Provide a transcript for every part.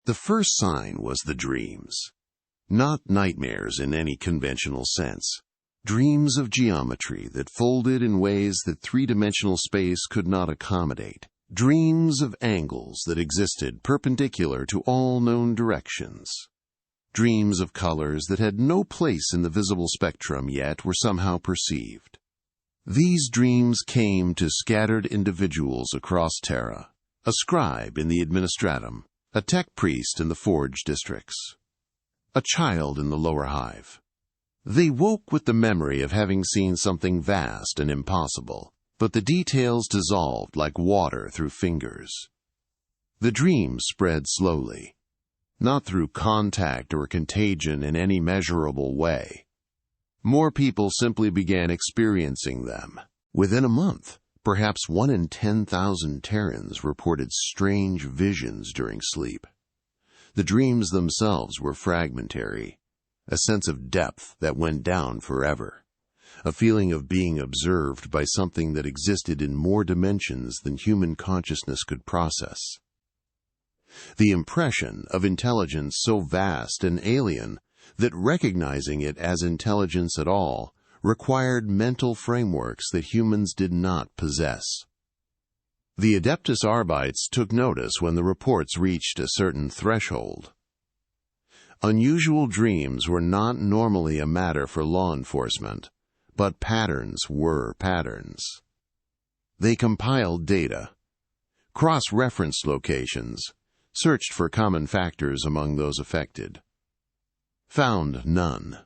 The first sign was the dreams. Not nightmares in any conventional sense. Dreams of geometry that folded in ways that three-dimensional space could not accommodate. Dreams of angles that existed perpendicular to all known directions. Dreams of colors that had no place in the visible spectrum yet were somehow perceived. These dreams came to scattered individuals across Terra, a scribe in the administratum, a tech priest in the forge districts, a child in the lower hive. They woke with the memory of having seen something vast and impossible, but the details dissolved like water through fingers. The dreams spread slowly, not through contact or contagion in any measurable way. More people simply began experiencing them. Within a month, perhaps 1 in 10,000 Terrans reported strange visions during sleep. The dreams themselves were fragmentary, a sense of depth that went down forever, a feeling of being observed by something that existed in more dimensions than human consciousness could process. The impression of intelligence so vast and alien that recognizing it as intelligence at all required mental frameworks that humans did not possess. The Adeptus Arbites took notice when the reports reached a certain threshold. Unusual dreams were not normally a matter for law enforcement, but patterns were patterns. They compiled data, cross-referenced locations, searched for common factors among those affected. Found none.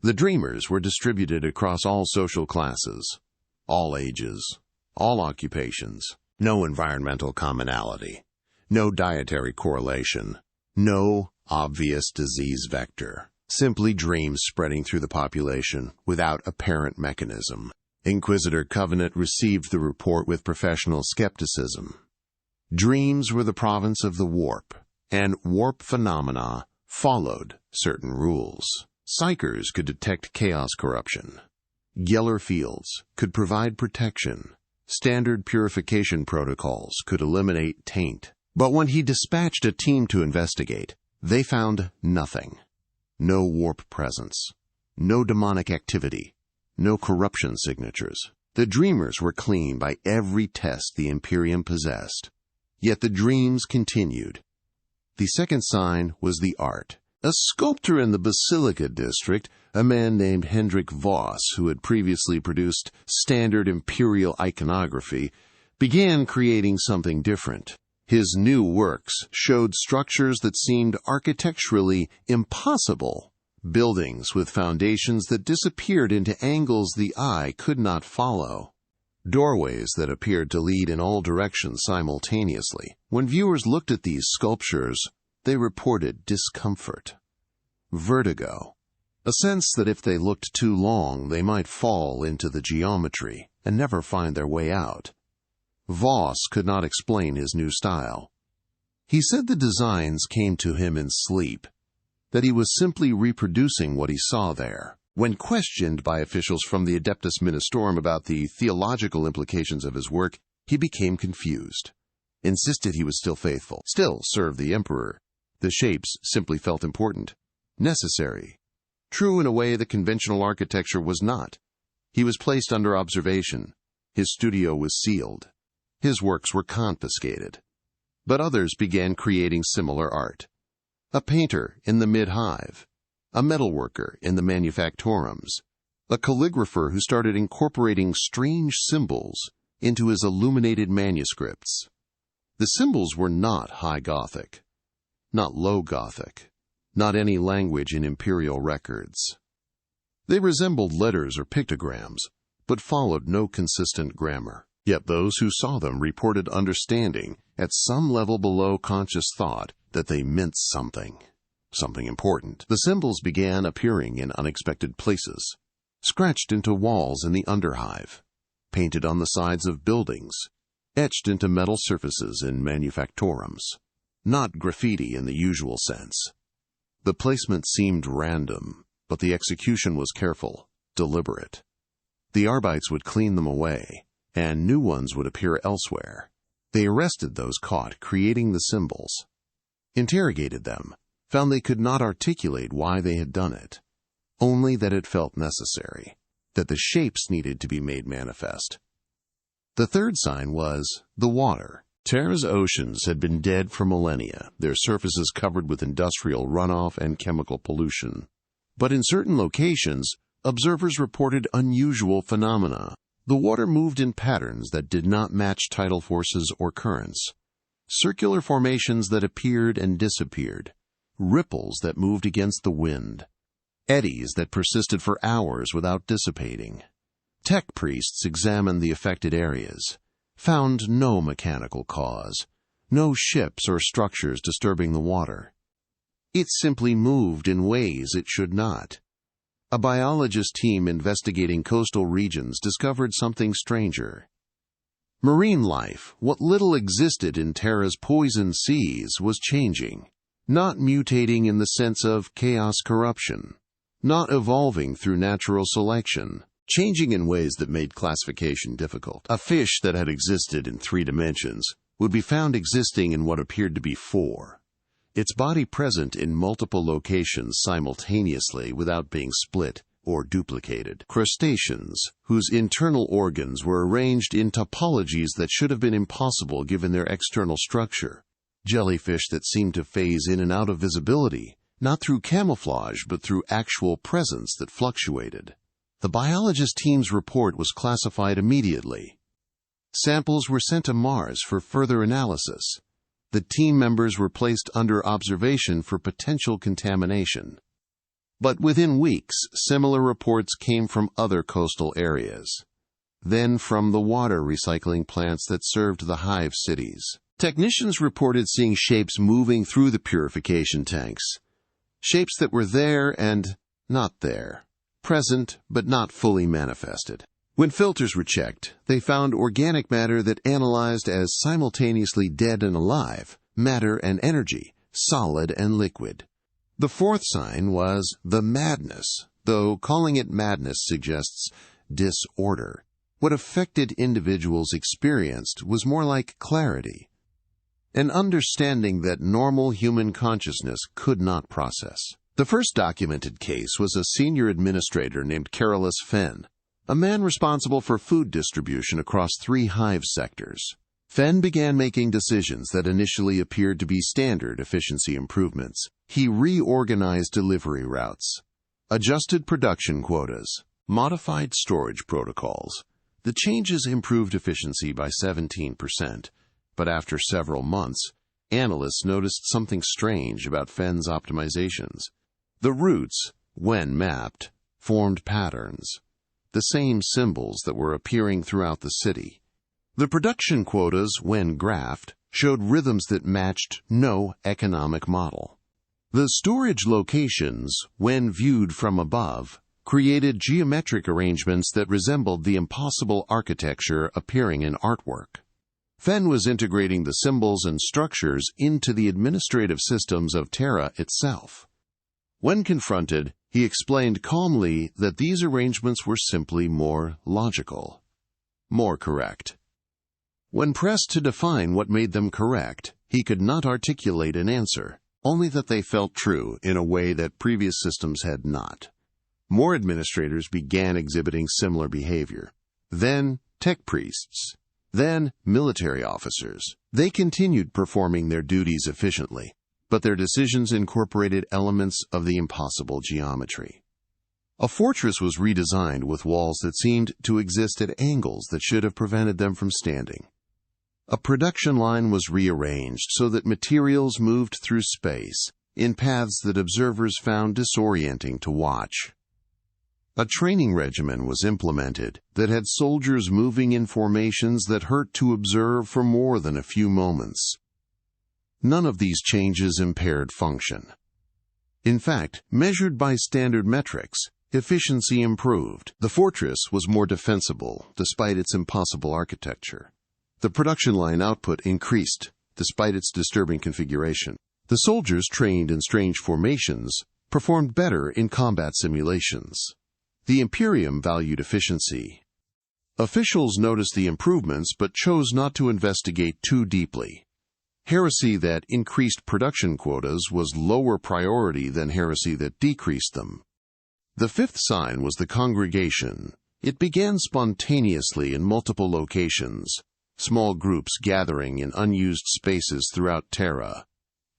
The dreamers were distributed across all social classes, all ages, all occupations. No environmental commonality, no dietary correlation, no obvious disease vector. Simply dreams spreading through the population without apparent mechanism. Inquisitor Covenant received the report with professional skepticism. Dreams were the province of the warp, and warp phenomena followed certain rules. Psychers could detect chaos corruption. Geller fields could provide protection. Standard purification protocols could eliminate taint. But when he dispatched a team to investigate, they found nothing. No warp presence. No demonic activity. No corruption signatures. The dreamers were clean by every test the Imperium possessed. Yet the dreams continued. The second sign was the art. A sculptor in the Basilica district, a man named Hendrik Voss, who had previously produced standard imperial iconography, began creating something different. His new works showed structures that seemed architecturally impossible, buildings with foundations that disappeared into angles the eye could not follow. Doorways that appeared to lead in all directions simultaneously. When viewers looked at these sculptures, they reported discomfort, vertigo, a sense that if they looked too long, they might fall into the geometry and never find their way out. Voss could not explain his new style. He said the designs came to him in sleep, that he was simply reproducing what he saw there. When questioned by officials from the Adeptus Ministorum about the theological implications of his work, he became confused, insisted he was still faithful, still served the Emperor. The shapes simply felt important, necessary, true in a way that conventional architecture was not. He was placed under observation. His studio was sealed. His works were confiscated. But others began creating similar art. A painter in the mid-hive, a metalworker in the manufactorums, a calligrapher who started incorporating strange symbols into his illuminated manuscripts. The symbols were not High Gothic, not Low Gothic, not any language in imperial records. They resembled letters or pictograms, but followed no consistent grammar. Yet those who saw them reported understanding at some level below conscious thought that they meant something important. The symbols began appearing in unexpected places, scratched into walls in the underhive, painted on the sides of buildings, etched into metal surfaces in manufactorums. Not graffiti in the usual sense. The placement seemed random, but the execution was careful, deliberate. The Arbites would clean them away, and new ones would appear elsewhere. They arrested those caught creating the symbols. interrogated them, found they could not articulate why they had done it, only that it felt necessary, that the shapes needed to be made manifest. The third sign was the water. Terra's oceans had been dead for millennia, their surfaces covered with industrial runoff and chemical pollution. But in certain locations, observers reported unusual phenomena. The water moved in patterns that did not match tidal forces or currents. Circular formations that appeared and disappeared. Ripples that moved against the wind. Eddies that persisted for hours without dissipating. Tech priests examined the affected areas, found no mechanical cause, no ships or structures disturbing the water. It simply moved in ways it should not. A biologist team investigating coastal regions discovered something stranger. Marine life, what little existed in Terra's poisoned seas, was changing, not mutating in the sense of chaos corruption, not evolving through natural selection, changing in ways that made classification difficult. A fish that had existed in 3 dimensions would be found existing in what appeared to be 4, its body present in multiple locations simultaneously without being split or duplicated. Crustaceans, whose internal organs were arranged in topologies that should have been impossible given their external structure. Jellyfish that seemed to phase in and out of visibility, not through camouflage but through actual presence that fluctuated. The biologist team's report was classified immediately. Samples were sent to Mars for further analysis. The team members were placed under observation for potential contamination. But within weeks, similar reports came from other coastal areas. Then from the water recycling plants that served the hive cities. Technicians reported seeing shapes moving through the purification tanks. Shapes that were there and not there. Present but not fully manifested. When filters were checked, they found organic matter that analyzed as simultaneously dead and alive, matter and energy, solid and liquid. The fourth sign was the madness, though calling it madness suggests disorder. What affected individuals experienced was more like clarity, an understanding that normal human consciousness could not process. The first documented case was a senior administrator named Carolus Fenn, a man responsible for food distribution across 3 hive sectors. Fenn began making decisions that initially appeared to be standard efficiency improvements. He reorganized delivery routes, adjusted production quotas, modified storage protocols. The changes improved efficiency by 17%, but after several months, analysts noticed something strange about Fenn's optimizations. The routes, when mapped, formed patterns, the same symbols that were appearing throughout the city. The production quotas, when graphed, showed rhythms that matched no economic model. The storage locations, when viewed from above, created geometric arrangements that resembled the impossible architecture appearing in artwork. Fenn was integrating the symbols and structures into the administrative systems of Terra itself. When confronted, he explained calmly that these arrangements were simply more logical, more correct. When pressed to define what made them correct, he could not articulate an answer, only that they felt true in a way that previous systems had not. More administrators began exhibiting similar behavior. Then tech priests. Then military officers. They continued performing their duties efficiently, but their decisions incorporated elements of the impossible geometry. A fortress was redesigned with walls that seemed to exist at angles that should have prevented them from standing. A production line was rearranged so that materials moved through space in paths that observers found disorienting to watch. A training regimen was implemented that had soldiers moving in formations that hurt to observe for more than a few moments. None of these changes impaired function. In fact, measured by standard metrics, efficiency improved. The fortress was more defensible, despite its impossible architecture. The production line output increased, despite its disturbing configuration. The soldiers trained in strange formations performed better in combat simulations. The Imperium valued efficiency. Officials noticed the improvements but chose not to investigate too deeply. Heresy that increased production quotas was lower priority than heresy that decreased them. The fifth sign was the congregation. It began spontaneously in multiple locations, small groups gathering in unused spaces throughout Terra,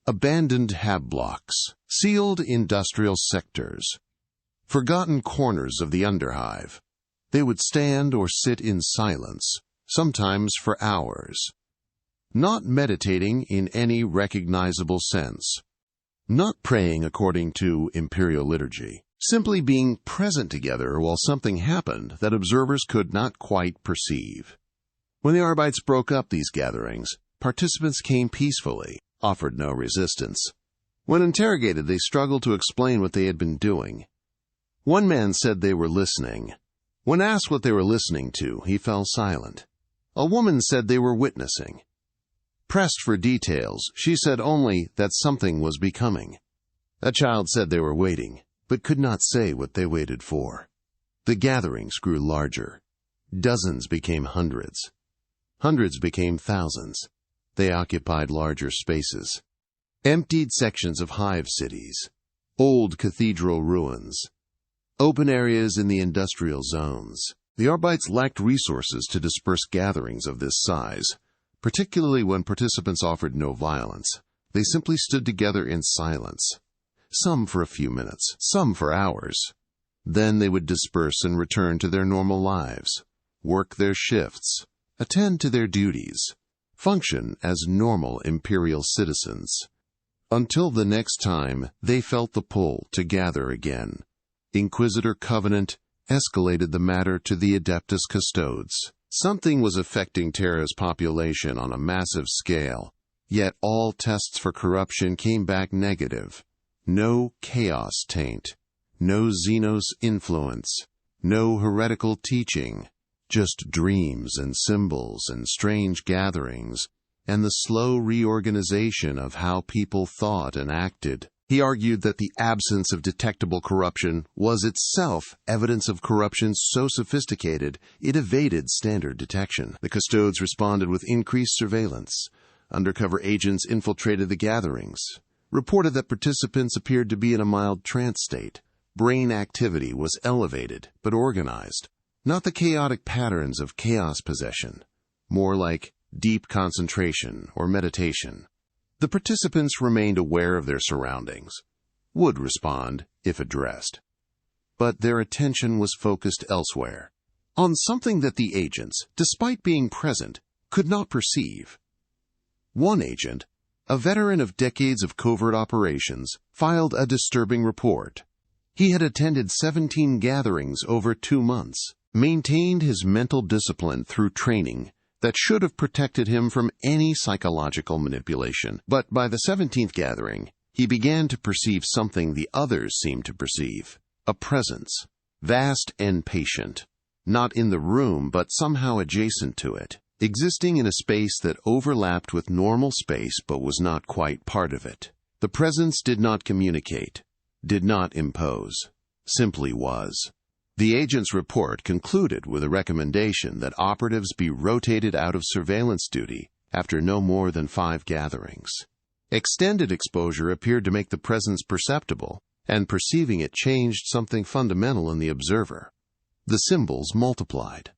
abandoned hab blocks, sealed industrial sectors, forgotten corners of the underhive. They would stand or sit in silence, sometimes for hours, not meditating in any recognizable sense, not praying according to Imperial liturgy, simply being present together while something happened that observers could not quite perceive. When the Arbites broke up these gatherings, participants came peacefully, offered no resistance. When interrogated, they struggled to explain what they had been doing. One man said they were listening. When asked what they were listening to, he fell silent. A woman said they were witnessing. Pressed for details, she said only that something was becoming. A child said they were waiting, but could not say what they waited for. The gatherings grew larger. Dozens became hundreds. Hundreds became thousands. They occupied larger spaces. Emptied sections of hive cities, old cathedral ruins, open areas in the industrial zones. The Arbites lacked resources to disperse gatherings of this size, particularly when participants offered no violence. They simply stood together in silence, some for a few minutes, some for hours. Then they would disperse and return to their normal lives, work their shifts, attend to their duties, function as normal Imperial citizens. Until the next time they felt the pull to gather again. Inquisitor Covenant escalated the matter to the Adeptus Custodes. Something was affecting Terra's population on a massive scale, yet all tests for corruption came back negative. No chaos taint, no Xenos influence, no heretical teaching, just dreams and symbols and strange gatherings, and the slow reorganization of how people thought and acted. He argued that the absence of detectable corruption was itself evidence of corruption so sophisticated it evaded standard detection. The Custodes responded with increased surveillance. Undercover agents infiltrated the gatherings, reported that participants appeared to be in a mild trance state. Brain activity was elevated but organized, not the chaotic patterns of chaos possession, more like deep concentration or meditation. The participants remained aware of their surroundings, would respond if addressed. But their attention was focused elsewhere, on something that the agents, despite being present, could not perceive. One agent, a veteran of decades of covert operations, filed a disturbing report. He had attended 17 gatherings over 2 months, maintained his mental discipline through training that should have protected him from any psychological manipulation. But by the 17th gathering, he began to perceive something the others seemed to perceive, a presence, vast and patient, not in the room but somehow adjacent to it, existing in a space that overlapped with normal space but was not quite part of it. The presence did not communicate, did not impose, simply was. The agent's report concluded with a recommendation that operatives be rotated out of surveillance duty after no more than 5 gatherings. Extended exposure appeared to make the presence perceptible, and perceiving it changed something fundamental in the observer. The symbols multiplied.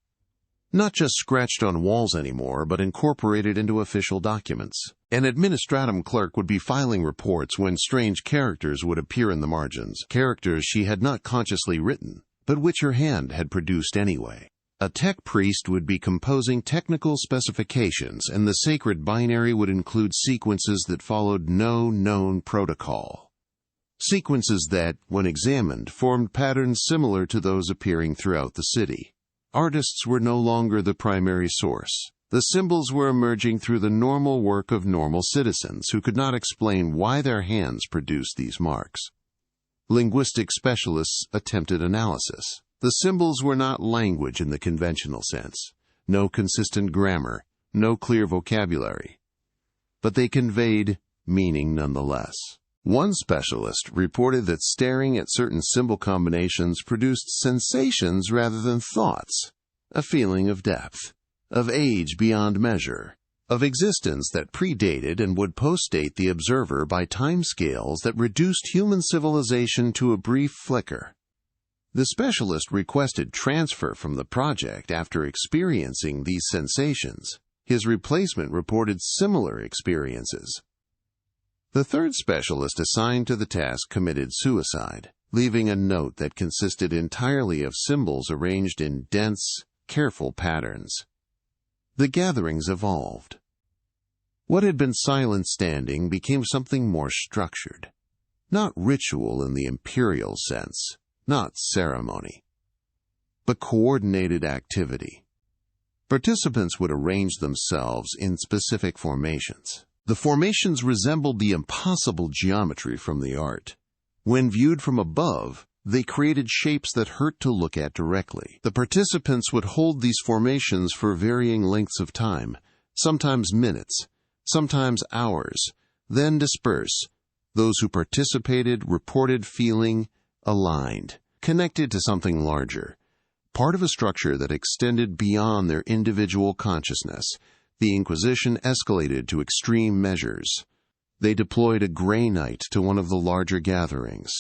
Not just scratched on walls anymore, but incorporated into official documents. An administratum clerk would be filing reports when strange characters would appear in the margins, characters she had not consciously written, but which her hand had produced anyway. A tech priest would be composing technical specifications, and the sacred binary would include sequences that followed no known protocol. Sequences that, when examined, formed patterns similar to those appearing throughout the city. Artists were no longer the primary source. The symbols were emerging through the normal work of normal citizens who could not explain why their hands produced these marks. Linguistic specialists attempted analysis. The symbols were not language in the conventional sense, no consistent grammar, no clear vocabulary, but they conveyed meaning nonetheless. One specialist reported that staring at certain symbol combinations produced sensations rather than thoughts, a feeling of depth, of age beyond measure, of existence that predated and would postdate the observer by timescales that reduced human civilization to a brief flicker. The specialist requested transfer from the project after experiencing these sensations. His replacement reported similar experiences. The third specialist assigned to the task committed suicide, leaving a note that consisted entirely of symbols arranged in dense, careful patterns. The gatherings evolved. What had been silent standing became something more structured. Not ritual in the imperial sense, not ceremony, but coordinated activity. Participants would arrange themselves in specific formations. The formations resembled the impossible geometry from the art. When viewed from above, they created shapes that hurt to look at directly. The participants would hold these formations for varying lengths of time, sometimes minutes, sometimes hours, then disperse. Those who participated reported feeling aligned, connected to something larger, part of a structure that extended beyond their individual consciousness. The Inquisition escalated to extreme measures. They deployed a Grey Knight to one of the larger gatherings.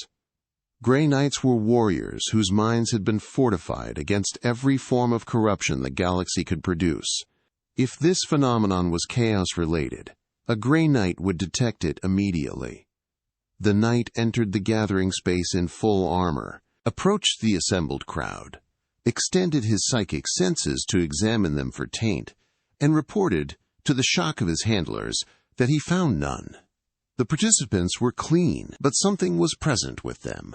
Grey Knights were warriors whose minds had been fortified against every form of corruption the galaxy could produce. If this phenomenon was chaos-related, a Grey Knight would detect it immediately. The Knight entered the gathering space in full armor, approached the assembled crowd, extended his psychic senses to examine them for taint, and reported, to the shock of his handlers, that he found none. The participants were clean, but something was present with them.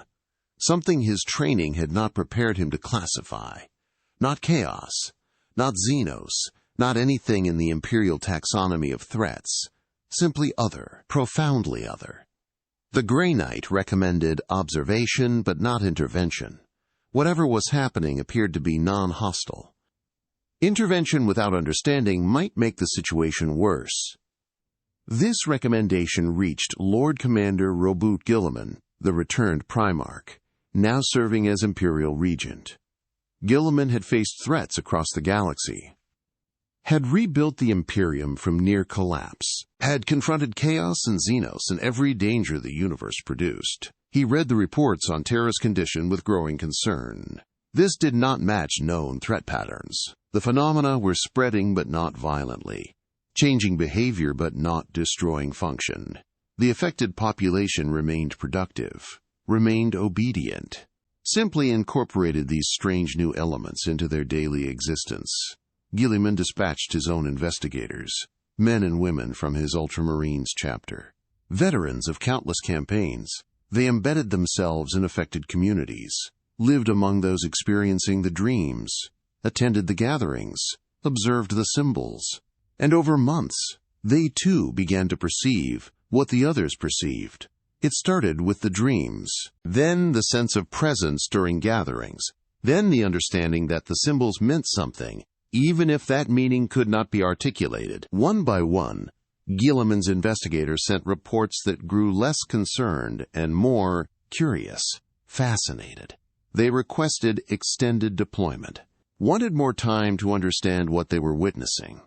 Something his training had not prepared him to classify. Not chaos, not Xenos, not anything in the imperial taxonomy of threats. Simply other, profoundly other. The Grey Knight recommended observation but not intervention. Whatever was happening appeared to be non-hostile. Intervention without understanding might make the situation worse. This recommendation reached Lord Commander Roboute Guilliman, the returned Primarch, now serving as Imperial Regent. Guilliman had faced threats across the galaxy, had rebuilt the Imperium from near collapse, had confronted chaos and Xenos and every danger the universe produced. He read the reports on Terra's condition with growing concern. This did not match known threat patterns. The phenomena were spreading but not violently, changing behavior but not destroying function. The affected population remained productive, remained obedient, simply incorporated these strange new elements into their daily existence. Guilliman dispatched his own investigators, men and women from his Ultramarines chapter. Veterans of countless campaigns, they embedded themselves in affected communities, lived among those experiencing the dreams, attended the gatherings, observed the symbols, and over months, they too began to perceive what the others perceived. It started with the dreams, then the sense of presence during gatherings, then the understanding that the symbols meant something, even if that meaning could not be articulated. One by one, Guilliman's investigators sent reports that grew less concerned and more curious, fascinated. They requested extended deployment, wanted more time to understand what they were witnessing.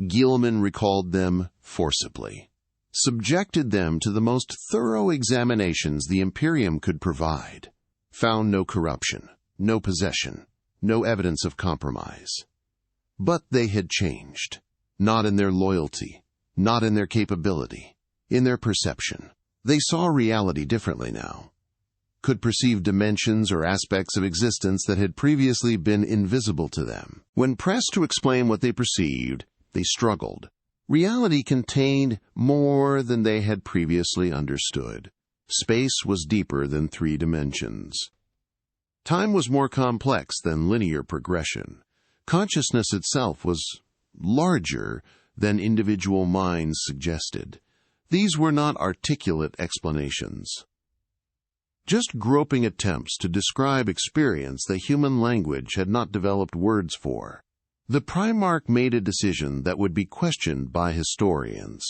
Guilliman recalled them forcibly, subjected them to the most thorough examinations the Imperium could provide, found no corruption, no possession, no evidence of compromise. But they had changed, not in their loyalty, not in their capability, in their perception. They saw reality differently now, could perceive dimensions or aspects of existence that had previously been invisible to them. When pressed to explain what they perceived, they struggled. Reality contained more than they had previously understood. Space was deeper than 3 dimensions. Time was more complex than linear progression. Consciousness itself was larger than individual minds suggested. These were not articulate explanations, just groping attempts to describe experience that human language had not developed words for. The Primarch made a decision that would be questioned by historians.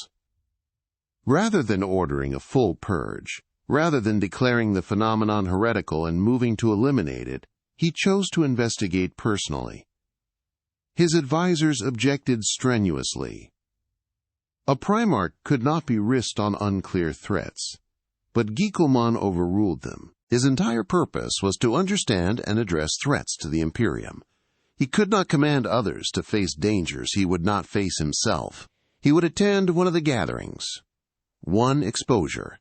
Rather than ordering a full purge, rather than declaring the phenomenon heretical and moving to eliminate it, he chose to investigate personally. His advisors objected strenuously. A Primarch could not be risked on unclear threats, but Guilliman overruled them. His entire purpose was to understand and address threats to the Imperium. He could not command others to face dangers he would not face himself. He would attend one of the gatherings, one exposure,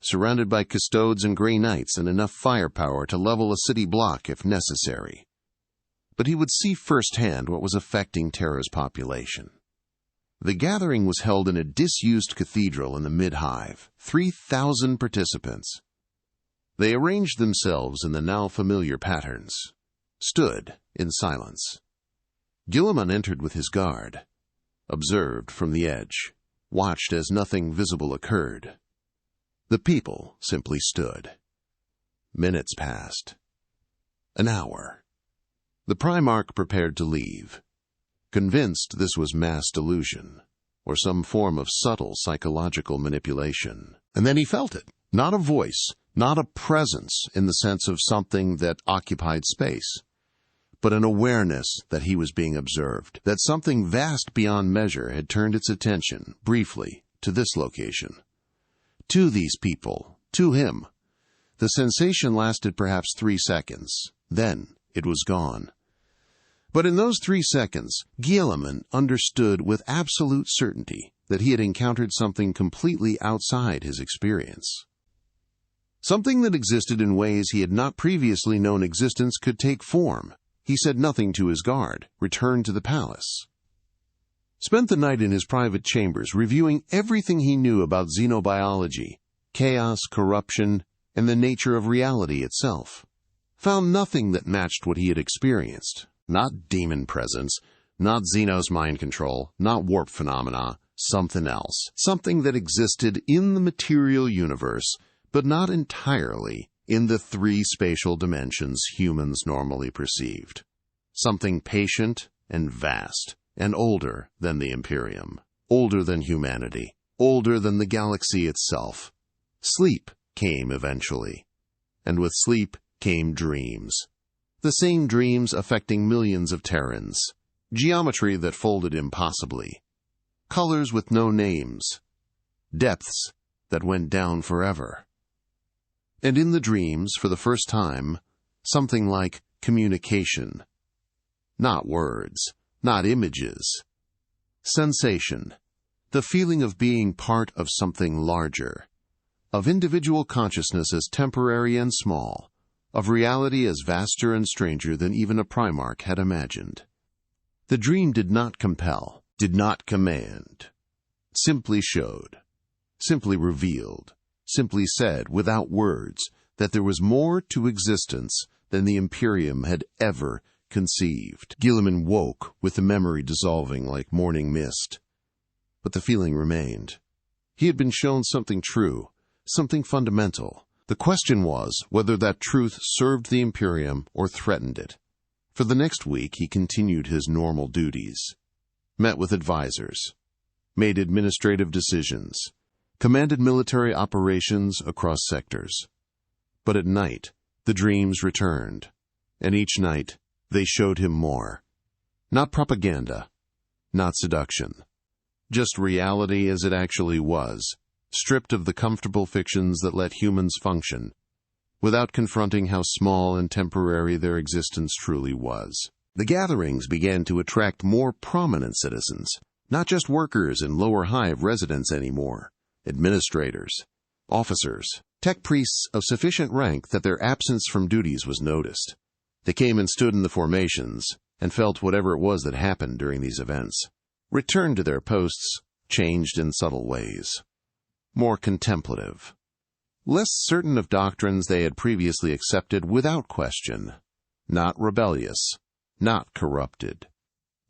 surrounded by custodes and Grey Knights and enough firepower to level a city block if necessary. But he would see firsthand what was affecting Terra's population. The gathering was held in a disused cathedral in the Mid-Hive. 3,000 participants. They arranged themselves in the now familiar patterns, stood in silence. Guilliman entered with his guard, observed from the edge, watched as nothing visible occurred. The people simply stood. Minutes passed. An hour. The Primarch prepared to leave, convinced this was mass delusion, or some form of subtle psychological manipulation. And then he felt it. Not a voice, not a presence in the sense of something that occupied space, but an awareness that he was being observed, that something vast beyond measure had turned its attention, briefly, to this location. To these people, to him. The sensation lasted perhaps 3 seconds. Then it was gone. But in those 3 seconds, Guilliman understood with absolute certainty that he had encountered something completely outside his experience. Something that existed in ways he had not previously known existence could take form. He said nothing to his guard, returned to the palace. Spent the night in his private chambers reviewing everything he knew about xenobiology, chaos, corruption, and the nature of reality itself. Found nothing that matched what he had experienced. Not demon presence, not Xenos mind control, not warp phenomena, something else. Something that existed in the material universe, but not entirely in the 3 spatial dimensions humans normally perceived. Something patient and vast, and older than the Imperium, older than humanity, older than the galaxy itself. Sleep came eventually, and with sleep came dreams. The same dreams affecting millions of Terrans, geometry that folded impossibly, colors with no names, depths that went down forever. And in the dreams, for the first time, something like communication. Not words, not images. Sensation, the feeling of being part of something larger, of individual consciousness as temporary and small, of reality as vaster and stranger than even a Primarch had imagined. The dream did not compel, did not command, simply showed, simply revealed, simply said, without words, that there was more to existence than the Imperium had ever conceived. Guilliman woke with the memory dissolving like morning mist. But the feeling remained. He had been shown something true, something fundamental. The question was whether that truth served the Imperium or threatened it. For the next week he continued his normal duties. Met with advisors. Made administrative decisions. Commanded military operations across sectors. But at night, the dreams returned, and each night they showed him more. Not propaganda, not seduction, just reality as it actually was, stripped of the comfortable fictions that let humans function, without confronting how small and temporary their existence truly was. The gatherings began to attract more prominent citizens, not just workers in lower hive residents anymore. Administrators, officers, tech priests of sufficient rank that their absence from duties was noticed. They came and stood in the formations and felt whatever it was that happened during these events. Returned to their posts, changed in subtle ways. More contemplative. Less certain of doctrines they had previously accepted without question. Not rebellious, not corrupted.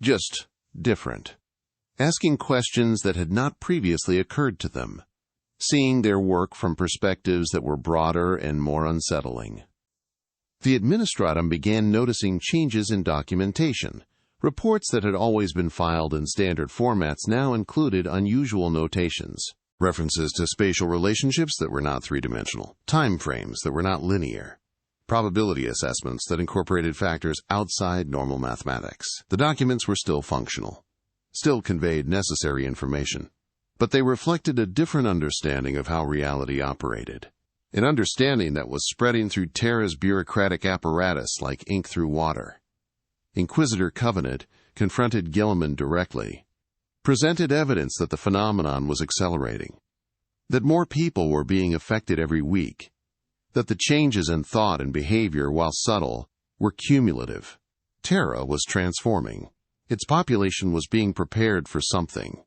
Just different. Asking questions that had not previously occurred to them, seeing their work from perspectives that were broader and more unsettling. The Administratum began noticing changes in documentation. Reports that had always been filed in standard formats now included unusual notations, references to spatial relationships that were not three-dimensional, time frames that were not linear, probability assessments that incorporated factors outside normal mathematics. The documents were still functional, still conveyed necessary information, but they reflected a different understanding of how reality operated. An understanding that was spreading through Terra's bureaucratic apparatus like ink through water. Inquisitor Covenant confronted Guilliman directly, presented evidence that the phenomenon was accelerating, that more people were being affected every week, that the changes in thought and behavior, while subtle, were cumulative. Terra was transforming. Its population was being prepared for something.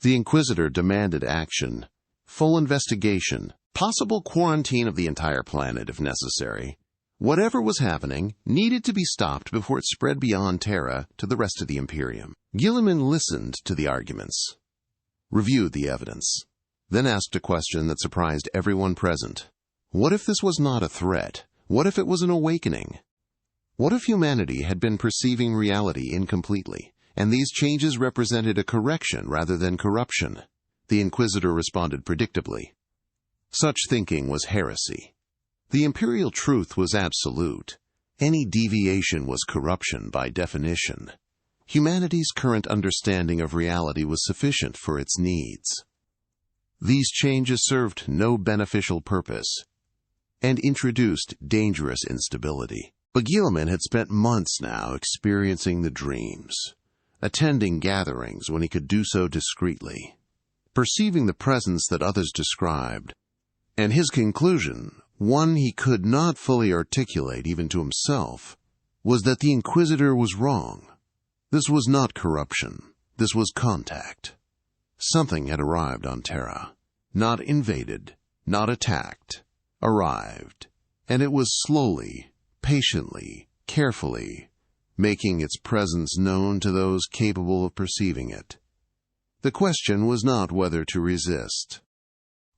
The Inquisitor demanded action, full investigation, possible quarantine of the entire planet if necessary. Whatever was happening needed to be stopped before it spread beyond Terra to the rest of the Imperium. Guilliman listened to the arguments, reviewed the evidence, then asked a question that surprised everyone present. What if this was not a threat? What if it was an awakening? What if humanity had been perceiving reality incompletely, and these changes represented a correction rather than corruption? The Inquisitor responded predictably. Such thinking was heresy. The imperial truth was absolute. Any deviation was corruption by definition. Humanity's current understanding of reality was sufficient for its needs. These changes served no beneficial purpose and introduced dangerous instability. But Guilliman had spent months now experiencing the dreams, attending gatherings when he could do so discreetly, perceiving the presence that others described, and his conclusion, one he could not fully articulate even to himself, was that the Inquisitor was wrong. This was not corruption. This was contact. Something had arrived on Terra. Not invaded, not attacked. Arrived. And it was slowly, patiently, carefully, making its presence known to those capable of perceiving it. The question was not whether to resist.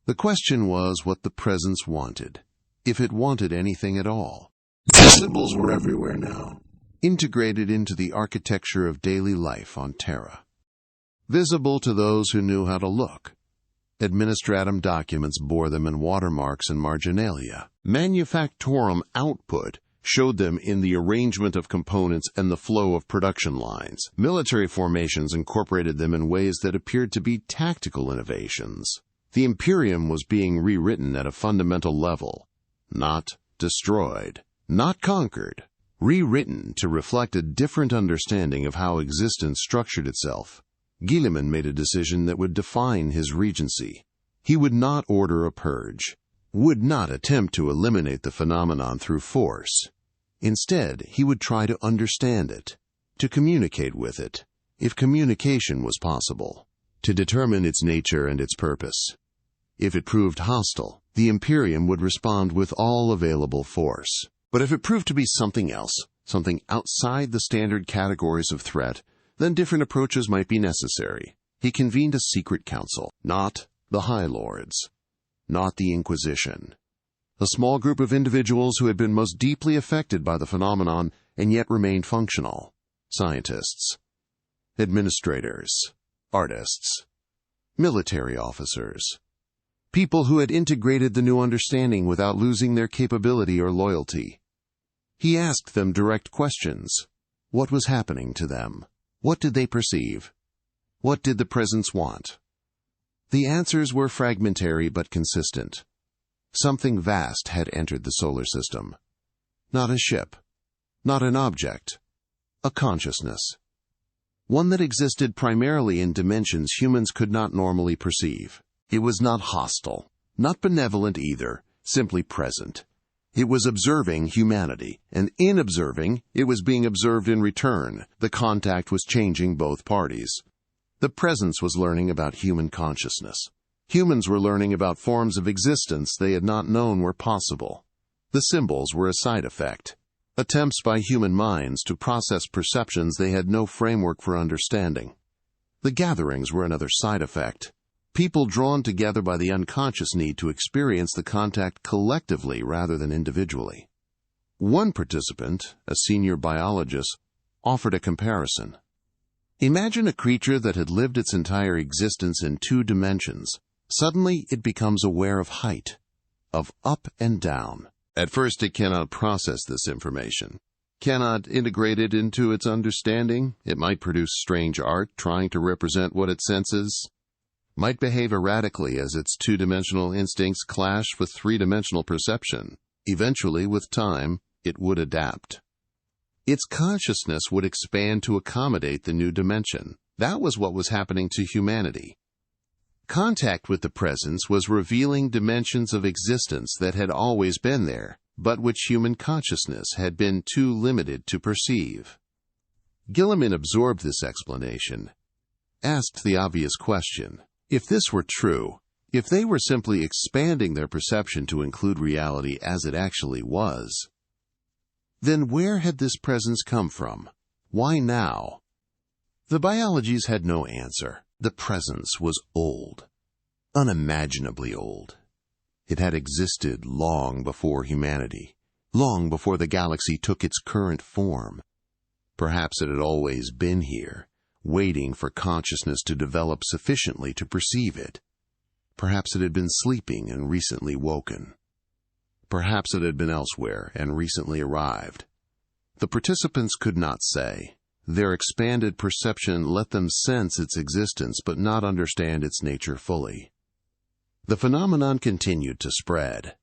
The question was what the presence wanted, if it wanted anything at all. The symbols were everywhere now, integrated into the architecture of daily life on Terra. Visible to those who knew how to look. Administratum documents bore them in watermarks and marginalia. Manufactorum output showed them in the arrangement of components and the flow of production lines. Military formations incorporated them in ways that appeared to be tactical innovations. The Imperium was being rewritten at a fundamental level, not destroyed, not conquered, rewritten to reflect a different understanding of how existence structured itself. Guilliman made a decision that would define his regency. He would not order a purge, would not attempt to eliminate the phenomenon through force. Instead, he would try to understand it, to communicate with it, if communication was possible, to determine its nature and its purpose. If it proved hostile, the Imperium would respond with all available force. But if it proved to be something else, something outside the standard categories of threat, then different approaches might be necessary. He convened a secret council, not the High Lords, not the Inquisition. A small group of individuals who had been most deeply affected by the phenomenon and yet remained functional. Scientists, administrators, artists, military officers. People who had integrated the new understanding without losing their capability or loyalty. He asked them direct questions. What was happening to them? What did they perceive? What did the presence want? The answers were fragmentary but consistent. Something vast had entered the solar system. Not a ship, not an object, a consciousness. One that existed primarily in dimensions humans could not normally perceive. It was not hostile, not benevolent either, simply present. It was observing humanity, and in observing, it was being observed in return. The contact was changing both parties. The presence was learning about human consciousness. Humans were learning about forms of existence they had not known were possible. The symbols were a side effect. Attempts by human minds to process perceptions they had no framework for understanding. The gatherings were another side effect. People drawn together by the unconscious need to experience the contact collectively rather than individually. One participant, a senior biologist, offered a comparison. Imagine a creature that had lived its entire existence in 2 dimensions. Suddenly it becomes aware of height, of up and down. At first it cannot process this information, cannot integrate it into its understanding. It might produce strange art trying to represent what it senses. might behave erratically as its two-dimensional instincts clashed with three-dimensional perception. Eventually, with time, it would adapt. Its consciousness would expand to accommodate the new dimension. That was what was happening to humanity. Contact with the presence was revealing dimensions of existence that had always been there, but which human consciousness had been too limited to perceive. Guilliman absorbed this explanation, asked the obvious question. If this were true, if they were simply expanding their perception to include reality as it actually was, then where had this presence come from? Why now? The biologies had no answer. The presence was old, unimaginably old. It had existed long before humanity, long before the galaxy took its current form. Perhaps it had always been here, waiting for consciousness to develop sufficiently to perceive it. Perhaps it had been sleeping and recently woken. Perhaps it had been elsewhere and recently arrived. The participants could not say. Their expanded perception let them sense its existence but not understand its nature fully. The phenomenon continued to spread.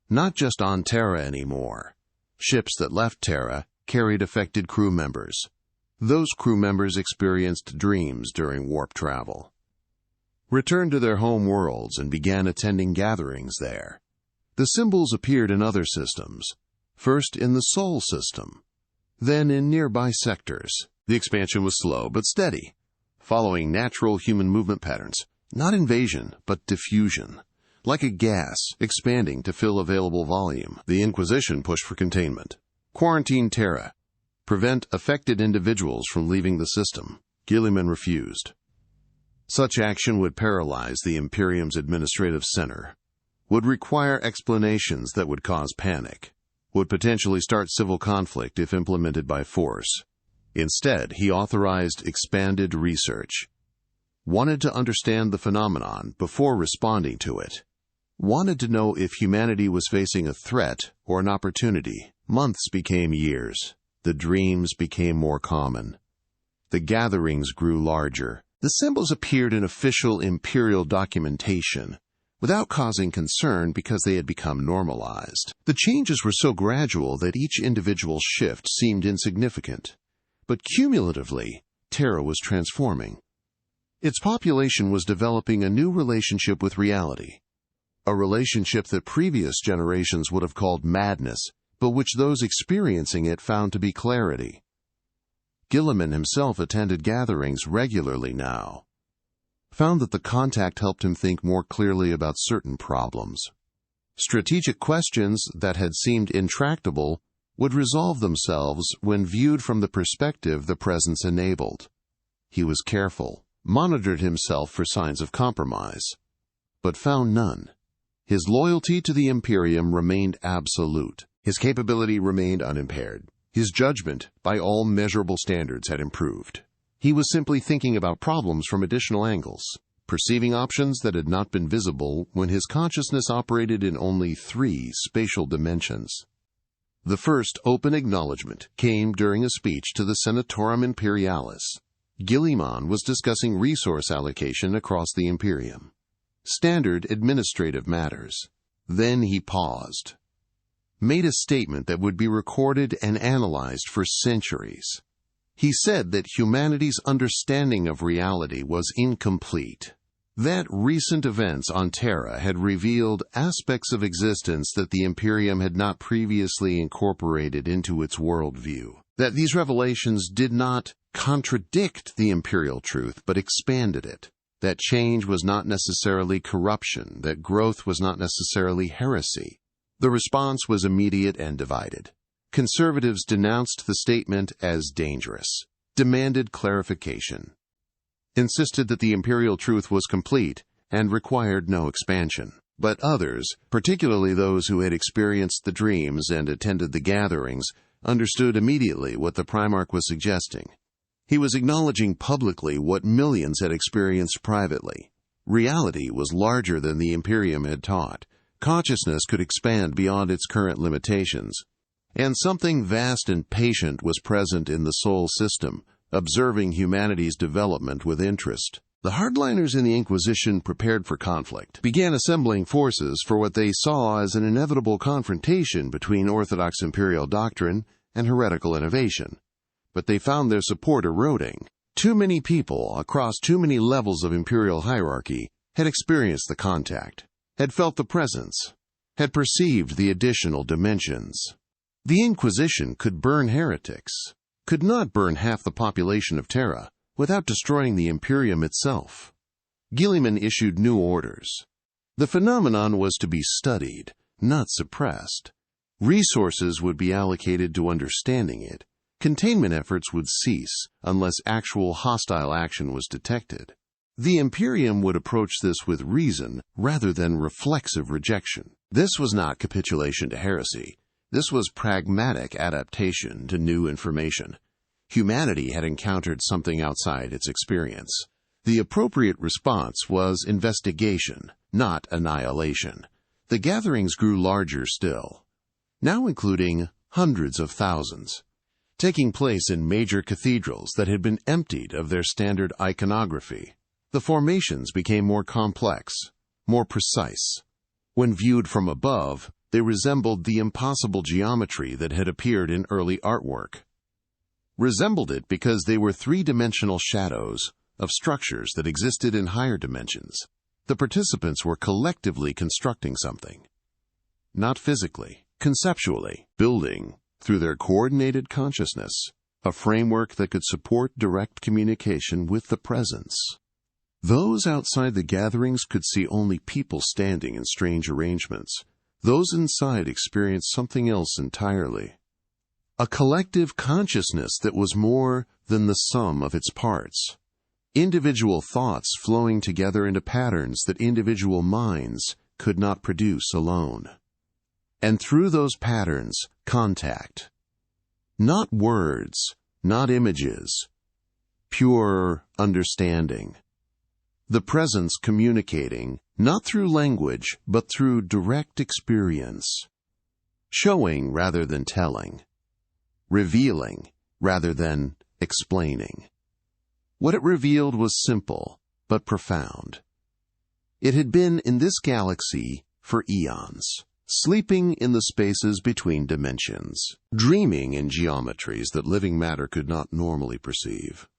Not just on Terra anymore. Ships that left Terra carried affected crew members. Those crew members experienced dreams during warp travel, returned to their home worlds and began attending gatherings there. The symbols appeared in other systems, first in the Sol system, then in nearby sectors. The expansion was slow but steady, following natural human movement patterns, not invasion, but diffusion, like a gas expanding to fill available volume. The Inquisition pushed for containment, quarantine Terra, prevent affected individuals from leaving the system. Guilliman refused. Such action would paralyze the Imperium's administrative center, would require explanations that would cause panic, would potentially start civil conflict if implemented by force. Instead, he authorized expanded research, wanted to understand the phenomenon before responding to it, wanted to know if humanity was facing a threat or an opportunity. Months became years. The dreams became more common. The gatherings grew larger. The symbols appeared in official imperial documentation, without causing concern because they had become normalized. The changes were so gradual that each individual shift seemed insignificant. But cumulatively, Terra was transforming. Its population was developing a new relationship with reality, a relationship that previous generations would have called madness, but which those experiencing it found to be clarity. Guilliman himself attended gatherings regularly now, found that the contact helped him think more clearly about certain problems. Strategic questions that had seemed intractable would resolve themselves when viewed from the perspective the presence enabled. He was careful, monitored himself for signs of compromise, but found none. His loyalty to the Imperium remained absolute. His capability remained unimpaired. His judgment, by all measurable standards, had improved. He was simply thinking about problems from additional angles, perceiving options that had not been visible when his consciousness operated in only 3 spatial dimensions. The first open acknowledgement came during a speech to the Senatorum Imperialis. Guilliman was discussing resource allocation across the Imperium, standard administrative matters. Then he paused, made a statement that would be recorded and analyzed for centuries. He said that humanity's understanding of reality was incomplete, that recent events on Terra had revealed aspects of existence that the Imperium had not previously incorporated into its worldview, that these revelations did not contradict the imperial truth but expanded it, that change was not necessarily corruption, that growth was not necessarily heresy. The response was immediate and divided. Conservatives denounced the statement as dangerous, demanded clarification, insisted that the imperial truth was complete and required no expansion. But others, particularly those who had experienced the dreams and attended the gatherings, understood immediately what the Primarch was suggesting. He was acknowledging publicly what millions had experienced privately. Reality was larger than the Imperium had taught. Consciousness could expand beyond its current limitations. And something vast and patient was present in the Sol system, observing humanity's development with interest. The hardliners in the Inquisition, prepared for conflict, began assembling forces for what they saw as an inevitable confrontation between orthodox imperial doctrine and heretical innovation. But they found their support eroding. Too many people, across too many levels of imperial hierarchy, had experienced the contact, had felt the presence, had perceived the additional dimensions. The Inquisition could burn heretics, could not burn half the population of Terra without destroying the Imperium itself. Guilliman issued new orders. The phenomenon was to be studied, not suppressed. Resources would be allocated to understanding it. Containment efforts would cease unless actual hostile action was detected. The Imperium would approach this with reason rather than reflexive rejection. This was not capitulation to heresy. This was pragmatic adaptation to new information. Humanity had encountered something outside its experience. The appropriate response was investigation, not annihilation. The gatherings grew larger still, now including hundreds of thousands, taking place in major cathedrals that had been emptied of their standard iconography. The formations became more complex, more precise. When viewed from above, they resembled the impossible geometry that had appeared in early artwork. Resembled it because they were three-dimensional shadows of structures that existed in higher dimensions. The participants were collectively constructing something. Not physically, conceptually, building, through their coordinated consciousness, a framework that could support direct communication with the presence. Those outside the gatherings could see only people standing in strange arrangements. Those inside experienced something else entirely. A collective consciousness that was more than the sum of its parts. Individual thoughts flowing together into patterns that individual minds could not produce alone. And through those patterns, contact. Not words, not images. Pure understanding. The presence communicating, not through language, but through direct experience. Showing rather than telling. Revealing rather than explaining. What it revealed was simple, but profound. It had been in this galaxy for eons, sleeping in the spaces between dimensions, dreaming in geometries that living matter could not normally perceive.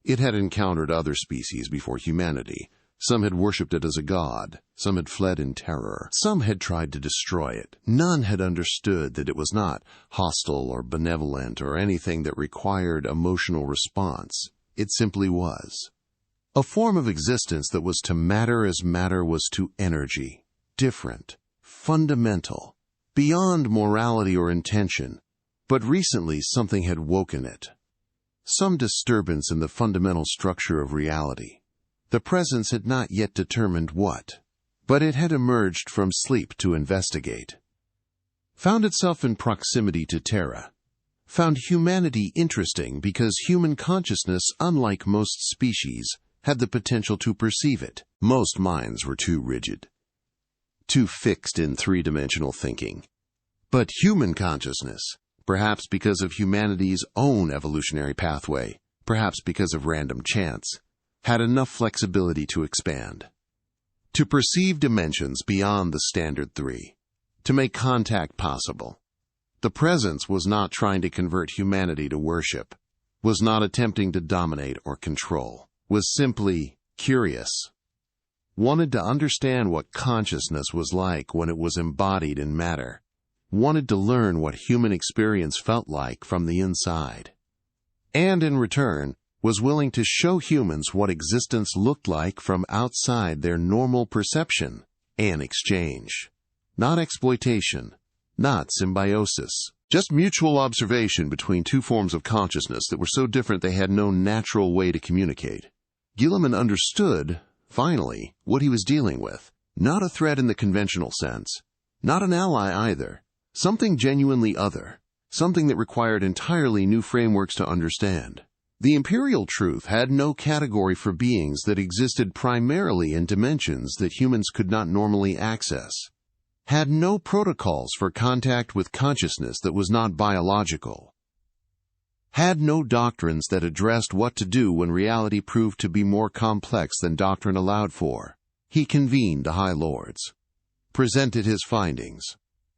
It had encountered other species before humanity. Some had worshipped it as a god. Some had fled in terror. Some had tried to destroy it. None had understood that it was not hostile or benevolent or anything that required emotional response. It simply was. A form of existence that was to matter as matter was to energy. Different. Fundamental. Beyond morality or intention. But recently something had woken it. Some disturbance in the fundamental structure of reality. The presence had not yet determined what, but it had emerged from sleep to investigate. Found itself in proximity to Terra. Found humanity interesting because human consciousness, unlike most species, had the potential to perceive it. Most minds were too rigid, too fixed in three-dimensional thinking. But human consciousness, perhaps because of humanity's own evolutionary pathway, perhaps because of random chance, had enough flexibility to expand, to perceive dimensions beyond the standard three, to make contact possible. The presence was not trying to convert humanity to worship, was not attempting to dominate or control, was simply curious, wanted to understand what consciousness was like when it was embodied in matter, wanted to learn what human experience felt like from the inside, and in return, was willing to show humans what existence looked like from outside their normal perception, an exchange. Not exploitation, not symbiosis, just mutual observation between two forms of consciousness that were so different they had no natural way to communicate. Guilliman understood, finally, what he was dealing with. Not a threat in the conventional sense, not an ally either, something genuinely other, something that required entirely new frameworks to understand. The imperial truth had no category for beings that existed primarily in dimensions that humans could not normally access, had no protocols for contact with consciousness that was not biological. had no doctrines that addressed what to do when reality proved to be more complex than doctrine allowed for. He convened the High Lords, presented his findings,